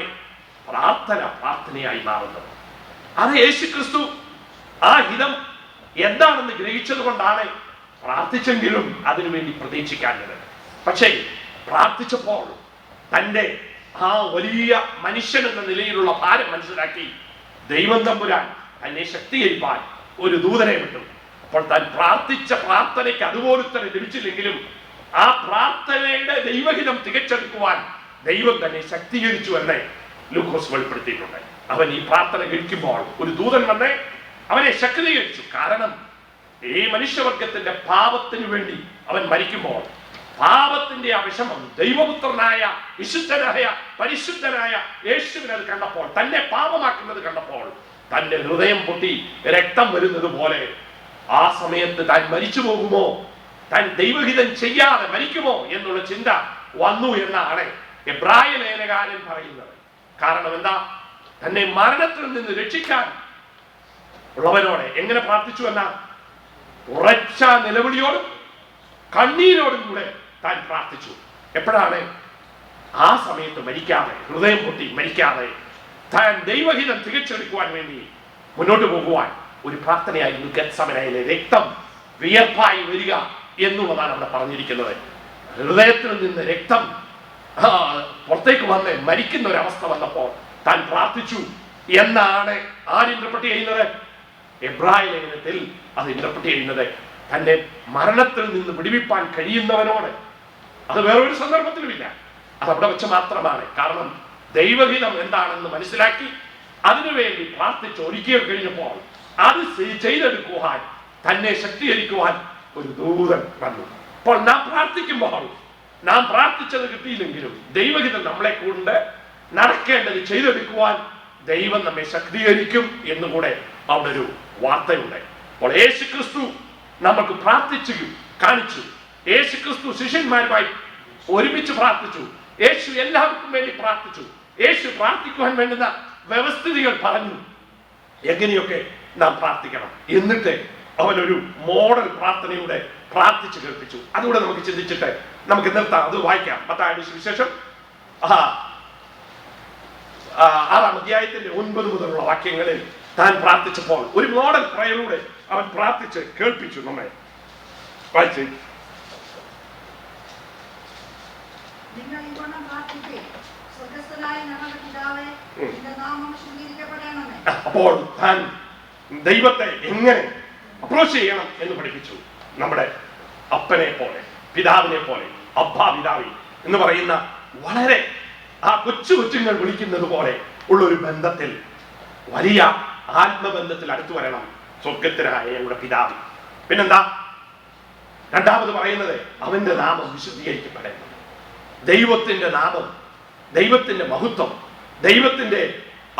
പ്രാർത്ഥനയായി മാറുന്നത്. അത് യേശുക്രിസ്തു ആ ഹിതം എന്താണെന്ന് ഗ്രഹിച്ചത് കൊണ്ടാണ് പ്രാർത്ഥിച്ചെങ്കിലും അതിനുവേണ്ടി പ്രതീക്ഷിക്കാഞ്ഞത്. പക്ഷേ പ്രാർത്ഥിച്ചപ്പോൾ തൻ്റെ ആ വലിയ മനുഷ്യൻ എന്ന നിലയിലുള്ള ഭാരം മനസ്സിലാക്കി ദൈവം തമ്പുരാൻ തന്നെ ശക്തീകരിപ്പാൻ ഒരു ദൂതനെ വിട്ടു. അപ്പോൾ താൻ പ്രാർത്ഥിച്ച പ്രാർത്ഥനയ്ക്ക് അതുപോലത്തെ ലഭിച്ചില്ലെങ്കിലും ആ പ്രാർത്ഥനയുടെ ദൈവഹിതം തികച്ചെടുക്കുവാൻ ദൈവം തന്നെ ശക്തീകരിച്ചു എന്ന് ലൂക്കോസ് വെളിപ്പെടുത്തിയിട്ടുണ്ട്. അവൻ ഈ പ്രാർത്ഥന കഴിക്കുമ്പോൾ ഒരു ദൂതൻ വന്ന് അവനെ ശക്തീകരിച്ചു. കാരണം ഈ മനുഷ്യവർഗത്തിന്റെ പാപത്തിന് വേണ്ടി അവൻ മരിക്കുമ്പോൾ പാപത്തിന്റെ ആ വിഷമം ദൈവപുത്രനായ വിശുദ്ധനായ പരിശുദ്ധനായ യേശുവിനെ അത് കണ്ടപ്പോൾ, തന്നെ പാപമാക്കുന്നത് കണ്ടപ്പോൾ തന്റെ ഹൃദയം പൊട്ടി രക്തം വരുന്നത് പോലെ ആ സമയത്ത് താൻ മരിച്ചു പോകുമോ, താൻ ദൈവഹിതം ചെയ്യാതെ മരിക്കുമോ എന്നുള്ള ചിന്ത വന്നു എന്നാണ് എബ്രായ ലേഖനകാരൻ പറയുന്നത്. കാരണം എന്താ? തന്നെ മരണത്തിൽ നിന്ന് രക്ഷിക്കാൻ ഉള്ളവനോട് എങ്ങനെ പ്രാർത്ഥിച്ചു എന്നാ? ഉറച്ച നിലവിളിയോടും കണ്ണീരോടും കൂടെ താൻ പ്രാർത്ഥിച്ചു. എപ്പോഴാണ്? ആ സമയത്ത് മരിക്കാതെ, ഹൃദയം പൊട്ടി മരിക്കാതെ താൻ ദൈവഹിതം തികച്ചെടുക്കുവാൻ വേണ്ടി മുന്നോട്ട് പോകുവാൻ ഒരു പ്രാർത്ഥനയായിരുന്നു ഗെത്സമനയിലെ രക്തം വിയർപ്പായി വരിക എന്നുള്ളതാണ് അവിടെ പറഞ്ഞിരിക്കുന്നത്. ഹൃദയത്തിൽ നിന്ന് രക്തം പുറത്തേക്ക് വന്ന് മരിക്കുന്ന ഒരവസ്ഥ വന്നപ്പോൾ താൻ പ്രാർത്ഥിച്ചു എന്നാണ് ആര് ഇന്റർപ്രറ്റ് ചെയ്യുന്നത്? എബ്രായ ലേഖനത്തിൽ അത് ഇന്റർപ്രറ്റ് ചെയ്യുന്നത് തന്റെ മരണത്തിൽ നിന്ന് വിടുവിപ്പാൻ കഴിയുന്നവനോട്. അത് വേറൊരു സന്ദർഭത്തിലുമില്ല, അത് അവിടെ വെച്ച് മാത്രമാണ്. കാരണം ദൈവഹിതം എന്താണെന്ന് മനസ്സിലാക്കി അതിനുവേണ്ടി പ്രാർത്ഥിച്ച് ഒരുക്കിയ കഴിഞ്ഞപ്പോൾ അത് ചെയ്തെടുക്കുവാൻ, തന്നെ ശക്തീകരിക്കുവാൻ ഒരു ദൂതൻ വന്നു. അപ്പോൾ നാം പ്രാർത്ഥിക്കുമ്പോൾ നാം പ്രാർത്ഥിച്ചത് കിട്ടിയില്ലെങ്കിലും ദൈവഹിതം നമ്മളെ കൊണ്ട് നടക്കേണ്ടത് ചെയ്തെടുക്കുവാൻ ദൈവം നമ്മെ ശക്തീകരിക്കും എന്നുകൂടെ അവിടെ ഒരു വാർത്തയുണ്ട്. അപ്പോൾ യേശുക്രിസ്തു നമുക്ക് പ്രാർത്ഥിച്ചു കാണിച്ചു. യേശുക്രിസ്തു ശിഷ്യന്മാരുമായി ഒരുമിച്ച് പ്രാർത്ഥിച്ചു. യേശു എല്ലാവർക്കും വേണ്ടി പ്രാർത്ഥിച്ചു. യേശു പ്രാർത്ഥിക്കുവാൻ വേണ്ടുന്ന വ്യവസ്ഥിതികൾ പറഞ്ഞു, എങ്ങനെയൊക്കെ നാം പ്രാർത്ഥിക്കണം. എന്നിട്ട് അവനൊരു മോഡൽ പ്രാർത്ഥനയുടെ പ്രാർത്ഥിച്ചു കേൾപ്പിച്ചു. അതുകൂടെ നമുക്ക് ചിന്തിച്ചിട്ട് നമുക്ക് നിർത്താം. അത് വായിക്കാം. മത്തായിയുടെ സുവിശേഷം 6-ാം അധ്യായത്തിന്റെ 9 മുതലുള്ള വാക്യങ്ങളിൽ താൻ പ്രാർത്ഥിച്ചപ്പോൾ ഒരു മോഡൽ പ്രയറിലൂടെ അവൻ പ്രാർത്ഥിച്ച് കേൾപ്പിച്ചു. നമ്മെ വായിച്ച് അപ്പോൾ താൻ ദൈവത്തെ എങ്ങനെ അപ്രോച്ച് ചെയ്യണം എന്ന് പഠിപ്പിച്ചു. നമ്മുടെ അപ്പനെ പോലെ, പിതാവിനെ പോലെ, അബ്ബാ പിതാവി എന്ന് പറയുന്ന വളരെ ആ കൊച്ചുങ്ങൾ വിളിക്കുന്നത് പോലെ ഉള്ള ഒരു ബന്ധത്തിൽ, വലിയ ആത്മബന്ധത്തിൽ അടുത്തു വരണം സ്വർഗത്തിനായ ഞങ്ങളുടെ പിതാവ്. പിന്നെന്താ രണ്ടാമത് പറയുന്നത്? അവന്റെ നാമം വിശുദ്ധീകരിക്കപ്പെടണം. ദൈവത്തിന്റെ നാമം, ദൈവത്തിന്റെ മഹത്വം, ദൈവത്തിന്റെ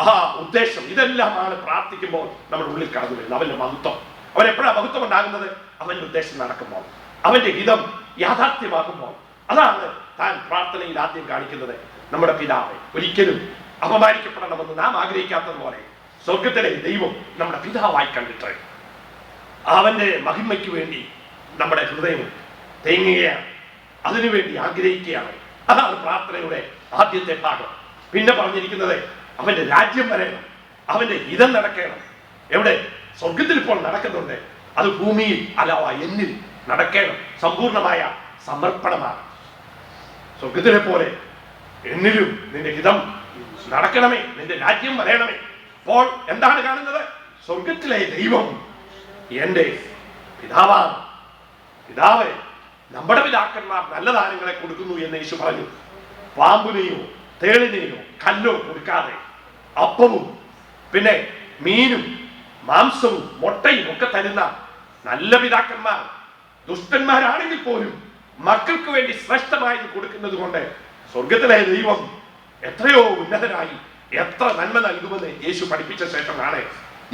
ആ ഉദ്ദേശം, ഇതെല്ലാമാണ് പ്രാർത്ഥിക്കുമ്പോൾ നമ്മുടെ ഉള്ളിൽ കടന്നു വരുന്നത്. അവന്റെ മഹത്വം, അവൻ എപ്പോഴാണ് മഹത്വം ഉണ്ടാകുന്നത്? അവന്റെ ഉദ്ദേശം നടക്കുമ്പോൾ, അവന്റെ ഹിതം യാഥാർത്ഥ്യമാകുമ്പോൾ. അതാണ് താൻ പ്രാർത്ഥനയിൽ ആദ്യം കാണിക്കുന്നത്. നമ്മുടെ പിതാവ് ഒരിക്കലും അപമാനിക്കപ്പെടണമെന്ന് നാം ആഗ്രഹിക്കാത്തതുപോലെ സ്വർഗത്തിലെ ദൈവം നമ്മുടെ പിതാവായി കണ്ടിട്ട് അവന്റെ മഹിമയ്ക്ക് വേണ്ടി നമ്മുടെ ഹൃദയം തേങ്ങുകയാണ്, അതിനുവേണ്ടി ആഗ്രഹിക്കുകയാണ്. അതാണ് പ്രാർത്ഥനയുടെ ആദ്യത്തെ ഭാഗം. പിന്നെ പറഞ്ഞിരിക്കുന്നത് അവന്റെ രാജ്യം വരണം, അവന്റെ ഹിതം നടക്കണം. എവിടെ? സ്വർഗത്തിൽ ഇപ്പോൾ നടക്കുന്നുണ്ട്, അത് ഭൂമിയിൽ അല്ല എന്നിൽ നടക്കണം. സമ്പൂർണമായ സമർപ്പണമാണ്. സ്വർഗത്തിലെ പോലെ എന്നിലും നിന്റെ ഹിതം നടക്കണമേ, നിന്റെ രാജ്യം വരണമേ. അപ്പോൾ എന്താണ് കാണുന്നത്? സ്വർഗത്തിലെ ദൈവം എന്റെ പിതാവാണ്. പിതാവ് നമ്മുടെ പിതാക്കന്മാർ നല്ല ദാനങ്ങളെ കൊടുക്കുന്നു എന്ന് യേശു പറഞ്ഞു. പാമ്പിനെയോ തേളിനെയോ കല്ലോ കൊടുക്കാതെ അപ്പവും പിന്നെ മീനും മാംസവും മുട്ടയും ഒക്കെ തരുന്ന നല്ല പിതാക്കന്മാർ ദുഷ്ടന്മാരാണെങ്കിൽ പോലും മക്കൾക്ക് വേണ്ടി ശ്രേഷ്ഠമായത് കൊടുക്കുന്നത് കൊണ്ട് സ്വർഗത്തിലെ ദൈവം എത്രയോ ഉന്നതനായി എത്ര നന്മ നൽകുമെന്ന് യേശു പഠിപ്പിച്ച ശേഷമാണ്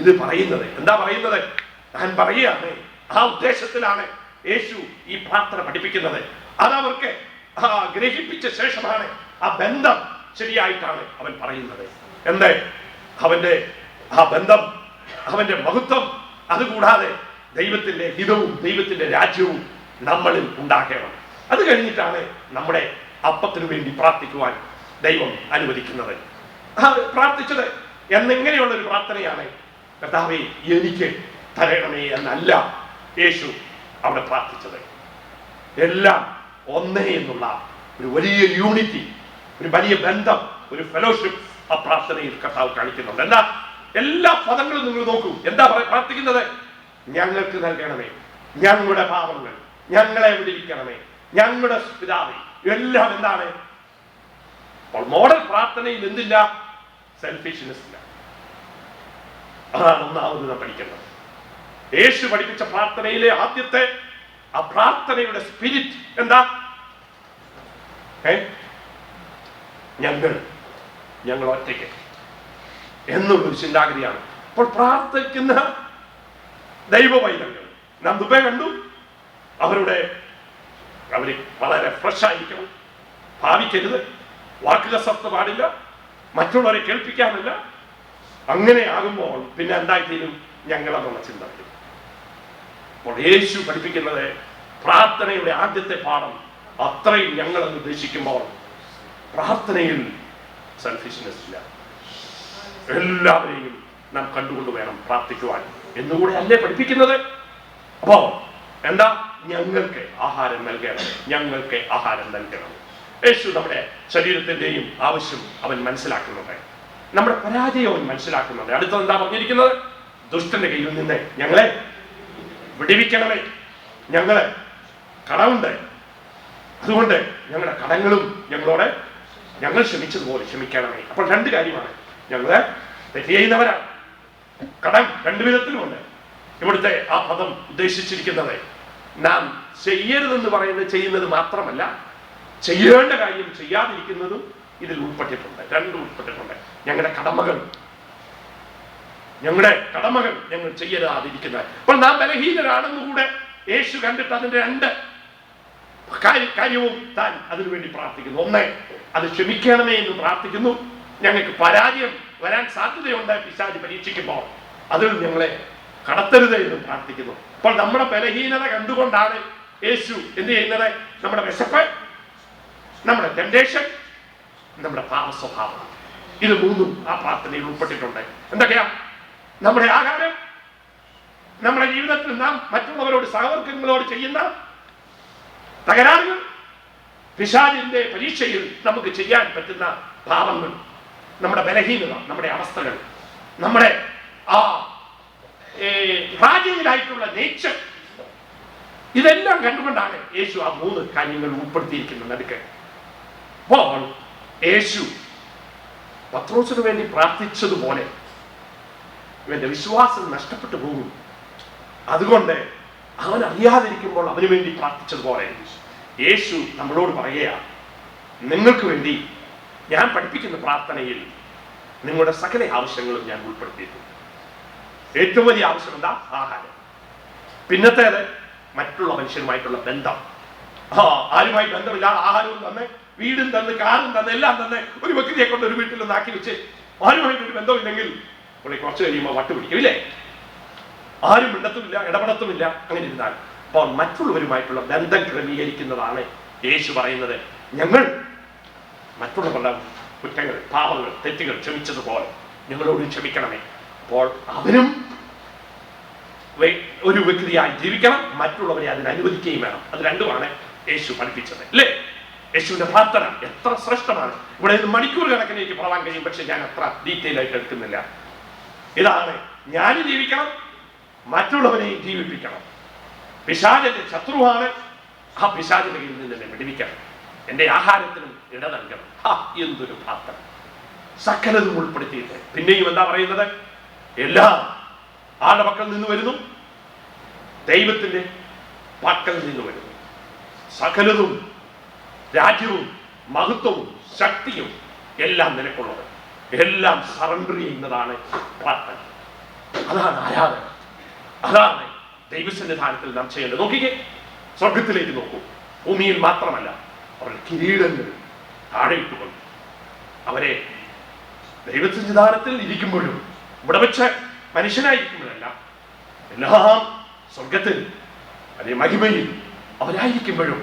ഇത് പറയുന്നത്. എന്താ പറയുന്നത്? ഞാൻ പറയുകയാണ്, ആ ഉദ്ദേശത്തിലാണ് യേശു ഈ പ്രാർത്ഥന പഠിപ്പിക്കുന്നത്. അതവർക്ക് ഗ്രഹിപ്പിച്ച ശേഷമാണ് ആ ബന്ധം ശരിയായിട്ടാണ് അവൻ പറയുന്നത്. എന്തേ? അവന്റെ ആ ബന്ധം, അവന്റെ മഹത്വം, അതുകൂടാതെ ദൈവത്തിന്റെ ഹിതവും ദൈവത്തിന്റെ രാജ്യവും നമ്മളിൽ ഉണ്ടാക്കണം. അത് കഴിഞ്ഞിട്ടാണ് നമ്മുടെ അപ്പത്തിനു വേണ്ടി പ്രാർത്ഥിക്കുവാൻ ദൈവം അനുവദിക്കുന്നത്. പ്രാർത്ഥിച്ചത് എന്നെങ്ങനെയുള്ള ഒരു പ്രാർത്ഥനയാണ്? കർത്താവേ എനിക്ക് തരണമേ എന്നല്ല യേശു അവിടെ പ്രാർത്ഥിച്ചത്. എല്ലാം ഒന്നേ എന്നുള്ള ഒരു വലിയ യൂണിറ്റി, ഒരു വലിയ ബന്ധം, ഒരു ഫെലോഷിപ്പ് ആ പ്രാർത്ഥനയിൽ കർത്താവ് കാണിക്കുന്നുണ്ട്. എന്താ? എല്ലാ പദങ്ങളും നിങ്ങൾ നോക്കൂ. എന്താ പ്രാർത്ഥിക്കുന്നത്? ഞങ്ങൾക്ക് നൽകണമേ ഞങ്ങളുടെ പാപങ്ങൾ, ഞങ്ങളെ വിടുവിക്കണമേ, ഞങ്ങളുടെ പിതാവേ. എല്ലാം എന്താണ്? അപ്പോൾ മോഡൽ പ്രാർത്ഥനയിൽ എന്തില്ല? സെൽഫിഷ്നെസ് ഇല്ല. അതാണ് ഒന്നാമത് നാം പഠിക്കേണ്ടത്. യേശു പഠിപ്പിച്ച പ്രാർത്ഥനയിലെ ആദ്യത്തെ ആ പ്രാർത്ഥനയുടെ സ്പിരിറ്റ് എന്താ? ഞങ്ങൾ ഒറ്റയ്ക്ക് എന്നുള്ളൊരു ചിന്താഗതിയാണ്. അപ്പോൾ പ്രാർത്ഥിക്കുന്ന ദൈവവൈദ്യങ്ങൾ നാം മുമ്പേ കണ്ടു. അവര് വളരെ ഫ്രഷ് ആയിരിക്കണം, ഭാവിക്കരുത്, വാക്കുകസർത്ത് പാടില്ല, മറ്റുള്ളവരെ കേൾപ്പിക്കാനില്ല. അങ്ങനെ ആകുമ്പോൾ പിന്നെ എന്തായിത്തീരും? ഞങ്ങളെന്നുള്ള ചിന്ത വരും. അപ്പോൾ യേശു പഠിപ്പിക്കുന്നത് പ്രാർത്ഥനയുടെ ആദ്യത്തെ പാഠം അത്രയും ഞങ്ങളെന്ന് ഉദ്ദേശിക്കുമ്പോൾ പ്രാർത്ഥനയിൽ സെൽഫിഷ്നെസ് ഇല്ല. എല്ലാവരെയും നാം കണ്ടുകൊണ്ട് വേണം പ്രാർത്ഥിക്കുവാൻ എന്നുകൂടെ അല്ലേ പഠിപ്പിക്കുന്നത്? അപ്പോ എന്താ? ഞങ്ങൾക്ക് ആഹാരം നൽകണം, ഞങ്ങൾക്ക് ആഹാരം നൽകണം. യേശു നമ്മുടെ ശരീരത്തിന്റെയും ആവശ്യം അവൻ മനസ്സിലാക്കുന്നുണ്ട്, നമ്മുടെ പരാജയം അവൻ മനസ്സിലാക്കുന്നുണ്ട്. അടുത്തത് എന്താ പറഞ്ഞിരിക്കുന്നത്? ദുഷ്ടന്റെ കയ്യിൽ നിന്ന് ഞങ്ങളെ വിടുവിക്കണമേ. ഞങ്ങള് കടമുണ്ട്, അതുകൊണ്ട് ഞങ്ങളുടെ കടങ്ങളും ഞങ്ങളോട് ഞങ്ങൾ ക്ഷമിച്ചതുപോലെ ക്ഷമിക്കണമേ. അപ്പോൾ രണ്ട് കാര്യമാണ്. ഞങ്ങള് തെറ്റ് ചെയ്യുന്നവരാണ്. കടം രണ്ടു വിധത്തിലുമുണ്ട്. ഇവിടുത്തെ ആ പദം ഉദ്ദേശിച്ചിരിക്കുന്നത് നാം ചെയ്യരുതെന്ന് പറയുന്നത് ചെയ്യുന്നത് മാത്രമല്ല, ചെയ്യേണ്ട കാര്യം ചെയ്യാതിരിക്കുന്നതും ഇതിൽ ഉൾപ്പെട്ടിട്ടുണ്ട്. രണ്ടും ഉൾപ്പെട്ടിട്ടുണ്ട്. ഞങ്ങളുടെ കടമകൾ ഞങ്ങൾ ചെയ്യരാതിരിക്കുന്നത്. അപ്പോൾ നാം ബലഹീനരാണെന്നുകൂടെ യേശു കണ്ടിട്ട് അതിന്റെ രണ്ട് കാര്യവും താൻ അതിനുവേണ്ടി പ്രാർത്ഥിക്കുന്നു. ഒന്ന്, അത് ക്ഷമിക്കണമേ എന്ന് പ്രാർത്ഥിക്കുന്നു. ഞങ്ങൾക്ക് പരാജയം വരാൻ സാധ്യതയുണ്ട് പിശാച് പരീക്ഷിക്കുമ്പോൾ, അതിൽ ഞങ്ങളെ കടത്തരുത് എന്ന് പ്രാർത്ഥിക്കുന്നു. അപ്പോൾ നമ്മുടെ ബലഹീനത കണ്ടുകൊണ്ടാണ് യേശു എന്ത് ചെയ്യുന്നത്? നമ്മുടെ വിശപ്പ്, നമ്മുടെ ടെംപ്റ്റേഷൻ, നമ്മുടെ പാപ സ്വഭാവം, ഇത് മൂന്നും ആ പ്രാർത്ഥനയിൽ ഉൾപ്പെട്ടിട്ടുണ്ട്. എന്തൊക്കെയാ? നമ്മുടെ ആഹാരം, നമ്മുടെ ജീവിതത്തിൽ നാം മറ്റുള്ളവരോട് സഹവർഗങ്ങളോട് ചെയ്യുന്ന തകരാറുകൾ, പിശാചിന്റെ പരീക്ഷയിൽ നമുക്ക് ചെയ്യാൻ പറ്റുന്ന പാപങ്ങൾ, നമ്മുടെ ബലഹീനത, നമ്മുടെ അവസ്ഥകൾ, നമ്മുടെ ആ ഫ്രാജൈലായിട്ടുള്ള നേച്ചർ, ഇതെല്ലാം കണ്ടുകൊണ്ടാണ് യേശു ആ മൂന്ന് കാര്യങ്ങൾ ഉൾപ്പെടുത്തിയിരിക്കുന്നത് നടുക്ക്. അപ്പോൾ യേശു പത്രോസിന് വേണ്ടി പ്രാർത്ഥിച്ചതുപോലെ ഇവന്റെ വിശ്വാസം നഷ്ടപ്പെട്ടു പോകും. അതുകൊണ്ട് അവൻ അറിയാതിരിക്കുമ്പോൾ അവന് വേണ്ടി പ്രാർത്ഥിച്ചതുപോലെ യേശു നമ്മളോട് പറയുകയാണ്, നിങ്ങൾക്ക് വേണ്ടി ഞാൻ പഠിപ്പിക്കുന്ന പ്രാർത്ഥനയിൽ നിങ്ങളുടെ സകല ആവശ്യങ്ങളും ഞാൻ ഉൾപ്പെടുത്തിയിട്ടുണ്ട്. ഏറ്റവും വലിയ ആവശ്യം എന്താ? ആഹാരം. പിന്നത്തേത് മറ്റുള്ള മനുഷ്യരുമായിട്ടുള്ള ബന്ധം. ആരുമായി ബന്ധമില്ലാതെ ആഹാരവും തന്നെ, വീടും തന്നെ, കാറും തന്നെ, എല്ലാം തന്നെ ഒരു വ്യക്തിയെ കൊണ്ട് ഒരു വീട്ടിൽ ഒന്നാക്കി വെച്ച് ആരുമായിട്ടൊരു ബന്ധമില്ലെങ്കിൽ ഇവിടെ കുറച്ച് കഴിയുമ്പോൾ വട്ടുപിടിക്കും, ഇല്ലേ? ആരും മിണ്ടത്തുമില്ല, ഇടപെടത്തുമില്ല, അങ്ങനെ ഇരുന്നാൽ. അപ്പോൾ മറ്റുള്ളവരുമായിട്ടുള്ള ബന്ധം ക്രമീകരിക്കുന്നതാണ് യേശു പറയുന്നത്. ഞങ്ങൾ മറ്റുള്ളവരുടെ കുറ്റങ്ങൾ, പാപങ്ങൾ, തെറ്റുകൾ ക്ഷമിച്ചതുപോലെ ഞങ്ങളോട് ക്ഷമിക്കണമേ. അപ്പോൾ അവരും ഒരു വ്യക്തിയായി ജീവിക്കണം, മറ്റുള്ളവരെ അതിന് അനുവദിക്കുകയും വേണം. അത് രണ്ടുമാണ് യേശു പഠിപ്പിച്ചത്, അല്ലേ? യേശുവിന്റെ പ്രാർത്ഥന എത്ര ശ്രേഷ്ഠമാണ്. ഇവിടെ നിന്ന് മണിക്കൂർ കണക്കിന് എനിക്ക് പറയാൻ കഴിയും, പക്ഷെ ഞാൻ അത്ര ഡീറ്റെയിൽ ആയിട്ട് എടുക്കുന്നില്ല. ഇതാണ്, ഞാൻ ജീവിക്കണം, മറ്റുള്ളവരെയും ജീവിപ്പിക്കണം. പിശാചന്റെ ശത്രുവാണ്, ആ പിശാചിന്റെ കയ്യിൽ നിന്ന് എന്നെ വിടുവിക്കണം, എൻ്റെ ആഹാരത്തിനും ഇട നൽകണം. എന്തൊരു പ്രാർത്ഥന! സകലതും ഉൾപ്പെടുത്തിയിട്ട് പിന്നെയും എന്താ പറയുന്നത്? എല്ലാം ആരുടെ പക്കൽ നിന്ന് വരുന്നു? ദൈവത്തിന്റെ പക്കൽ നിന്ന് വരുന്നു. സകലതും, രാജ്യവും മഹത്വവും ശക്തിയും എല്ലാം നിനക്കുള്ളത്. എല്ലാം സറണ്ടർ ചെയ്യുന്നതാണ് പ്രാർത്ഥന. അതാണ് ആരാധന. അതാണ് ദൈവസന്നിധാനത്തിൽ നാം ചെയ്യേണ്ടത്. നോക്കിക്കേ, സ്വർഗത്തിലേക്ക് നോക്കൂ. ഭൂമിയിൽ മാത്രമല്ല, അവരുടെ കിരീടങ്ങൾ താഴെ ഇട്ടുകൊണ്ട് അവരെ ദൈവസന്നിധാനത്തിൽ ഇരിക്കുമ്പോഴും, ഇവിടെ വെച്ച് മനുഷ്യനായിരിക്കുമ്പോഴല്ല, എല്ലാം സ്വർഗത്തിൽ അതേ മഹിമയിൽ അവരായിരിക്കുമ്പോഴും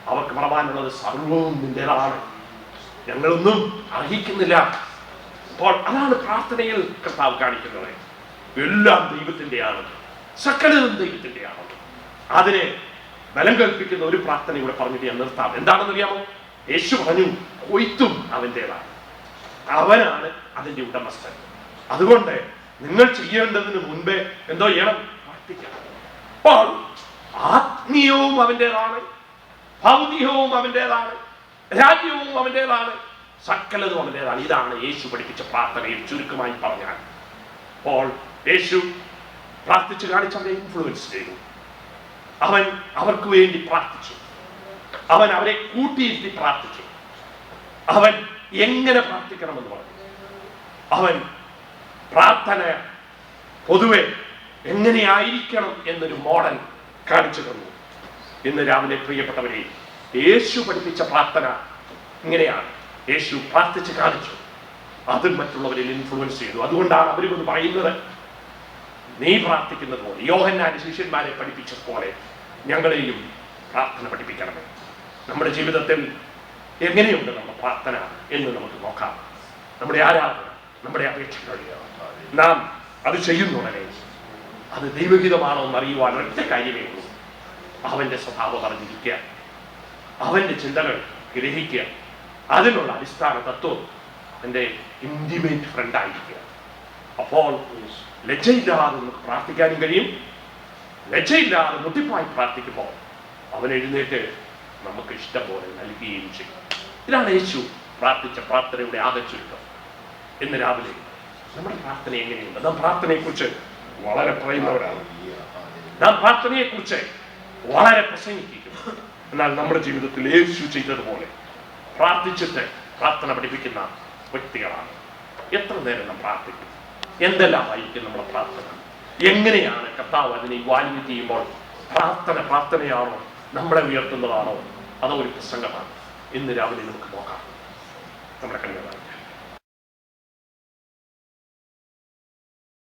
അവർക്ക് മറവാനുള്ളത് സർവവും നിന്റേതാണ്, ഞങ്ങളൊന്നും അർഹിക്കുന്നില്ല. അപ്പോൾ അതാണ് പ്രാർത്ഥനയിൽ കർത്താവ് കാണിക്കുന്നത്. എല്ലാം ദൈവത്തിൻ്റെയാണ്, സകലതും ദൈവത്തിൻ്റെയാണ്. അതിനെ ബലം കൽപ്പിക്കുന്ന ഒരു പ്രാർത്ഥന ഇവിടെ പറഞ്ഞിട്ട് ഞാൻ നിർത്താം. എന്താണെന്ന് അറിയാമോ? യേശു പറഞ്ഞു, കൊയ്ത്തും അവൻ്റെതാണ്, അവനാണ് അതിൻ്റെ ഉടമസ്ഥൻ. അതുകൊണ്ട് നിങ്ങൾ ചെയ്യേണ്ടതിന് മുൻപേ എന്തോ ചെയ്യണം? പ്രാർത്ഥിക്കണം. അപ്പോൾ ആത്മീയവും അവൻ്റെതാണ്, ഭൗതികവും അവൻ്റെതാണ്, രാജ്യവും അവൻ്റെതാണ്, സകലതും അവൻ്റെതാണ്. ഇതാണ് യേശു പഠിപ്പിച്ച പ്രാർത്ഥനയിൽ ചുരുക്കമായി പറഞ്ഞാൽ. അപ്പോൾ യേശു പ്രാർത്ഥിച്ച് കാണിച്ചവരെ ഇൻഫ്ലുവൻസ് ചെയ്തു. അവൻ അവർക്ക് വേണ്ടി പ്രാർത്ഥിച്ചു. അവൻ അവരെ കൂട്ടിയിരുത്തി പ്രാർത്ഥിച്ചു. അവൻ എങ്ങനെ പ്രാർത്ഥിക്കണമെന്ന് പറഞ്ഞു. അവൻ പ്രാർത്ഥന പൊതുവെ എങ്ങനെയായിരിക്കണം എന്നൊരു മോഡൽ കാണിച്ചു തന്നു. ഇന്ന് രാവിലെ പ്രിയപ്പെട്ടവരെ, യേശു പഠിപ്പിച്ച പ്രാർത്ഥന ഇങ്ങനെയാണ്. യേശു പ്രാർത്ഥിച്ച് കാണിച്ചു, അത് മറ്റുള്ളവരിൽ ഇൻഫ്ലുവൻസ് ചെയ്തു. അതുകൊണ്ടാണ് അവരൊന്ന് പറയുന്നത്, നീ പ്രാർത്ഥിക്കുന്നത് പോലെ, യോഹന്നാന്റെ ശിഷ്യന്മാരെ പഠിപ്പിച്ചതുപോലെ ഞങ്ങളെയും പ്രാർത്ഥന പഠിപ്പിക്കണമേ. നമ്മുടെ ജീവിതത്തിൽ എങ്ങനെയുണ്ട് നമ്മുടെ പ്രാർത്ഥന എന്ന് നമുക്ക് നോക്കാം. നമ്മുടെ ആരാധന, നമ്മുടെ അപേക്ഷകൾ നാം അത് ചെയ്യുന്നുടനെ അത് ദൈവഹിതമാണോ എന്നറിയുവാൻ ഒറ്റ കാര്യമേ ഉള്ളൂ. അവന്റെ സ്വഭാവം അറിഞ്ഞിരിക്കുക, അവന്റെ ചിന്തകൾ ഗ്രഹിക്കുക, അതിനുള്ള അടിസ്ഥാന തത്വം എൻ്റെ ഇന്റിമേറ്റ് ഫ്രണ്ടായിരിക്കുക. അപ്പോൾ ലജ്ജയില്ലാതെ നമുക്ക് പ്രാർത്ഥിക്കാനും കഴിയും. ലജ്ജയില്ലാതെ മുട്ടിപ്പായി പ്രാർത്ഥിക്കുമ്പോൾ അവൻ എഴുന്നേറ്റ് നമുക്ക് ഇഷ്ടം പോലെ നൽകുകയും ചെയ്യും. ഇതാണ് യേശു പ്രാർത്ഥിച്ച പ്രാർത്ഥനയുടെ ആകെ ചുരുക്കം. ഇന്ന് രാവിലെ നമ്മുടെ പ്രാർത്ഥന എങ്ങനെയുണ്ട്? നാം പ്രാർത്ഥനയെക്കുറിച്ച് വളരെ പറയുന്നവരാണ്, നാം പ്രാർത്ഥനയെക്കുറിച്ച് വളരെ പ്രസംഗിക്കും. എന്നാൽ നമ്മുടെ ജീവിതത്തിൽ യേശു ചെയ്തതുപോലെ പ്രാർത്ഥിച്ചിട്ട് പ്രാർത്ഥന പഠിപ്പിക്കുന്ന വ്യക്തികളാണ്. എത്ര നേരം നാം പ്രാർത്ഥിക്കും? എന്തെല്ലാമായിരിക്കും നമ്മുടെ പ്രാർത്ഥന? എങ്ങനെയാണ് കർത്താവ് അതിനെ ഇവാലുവേറ്റ് ചെയ്യുമ്പോൾ പ്രാർത്ഥനയാണോ, നമ്മളെ ഉയർത്തുന്നതാണോ, അതോ ഒരു പ്രസംഗമാണ്? ഇന്ന് രാവിലെ നമുക്ക് നോക്കാം. നമ്മുടെ കണ്ണുകളാണ്.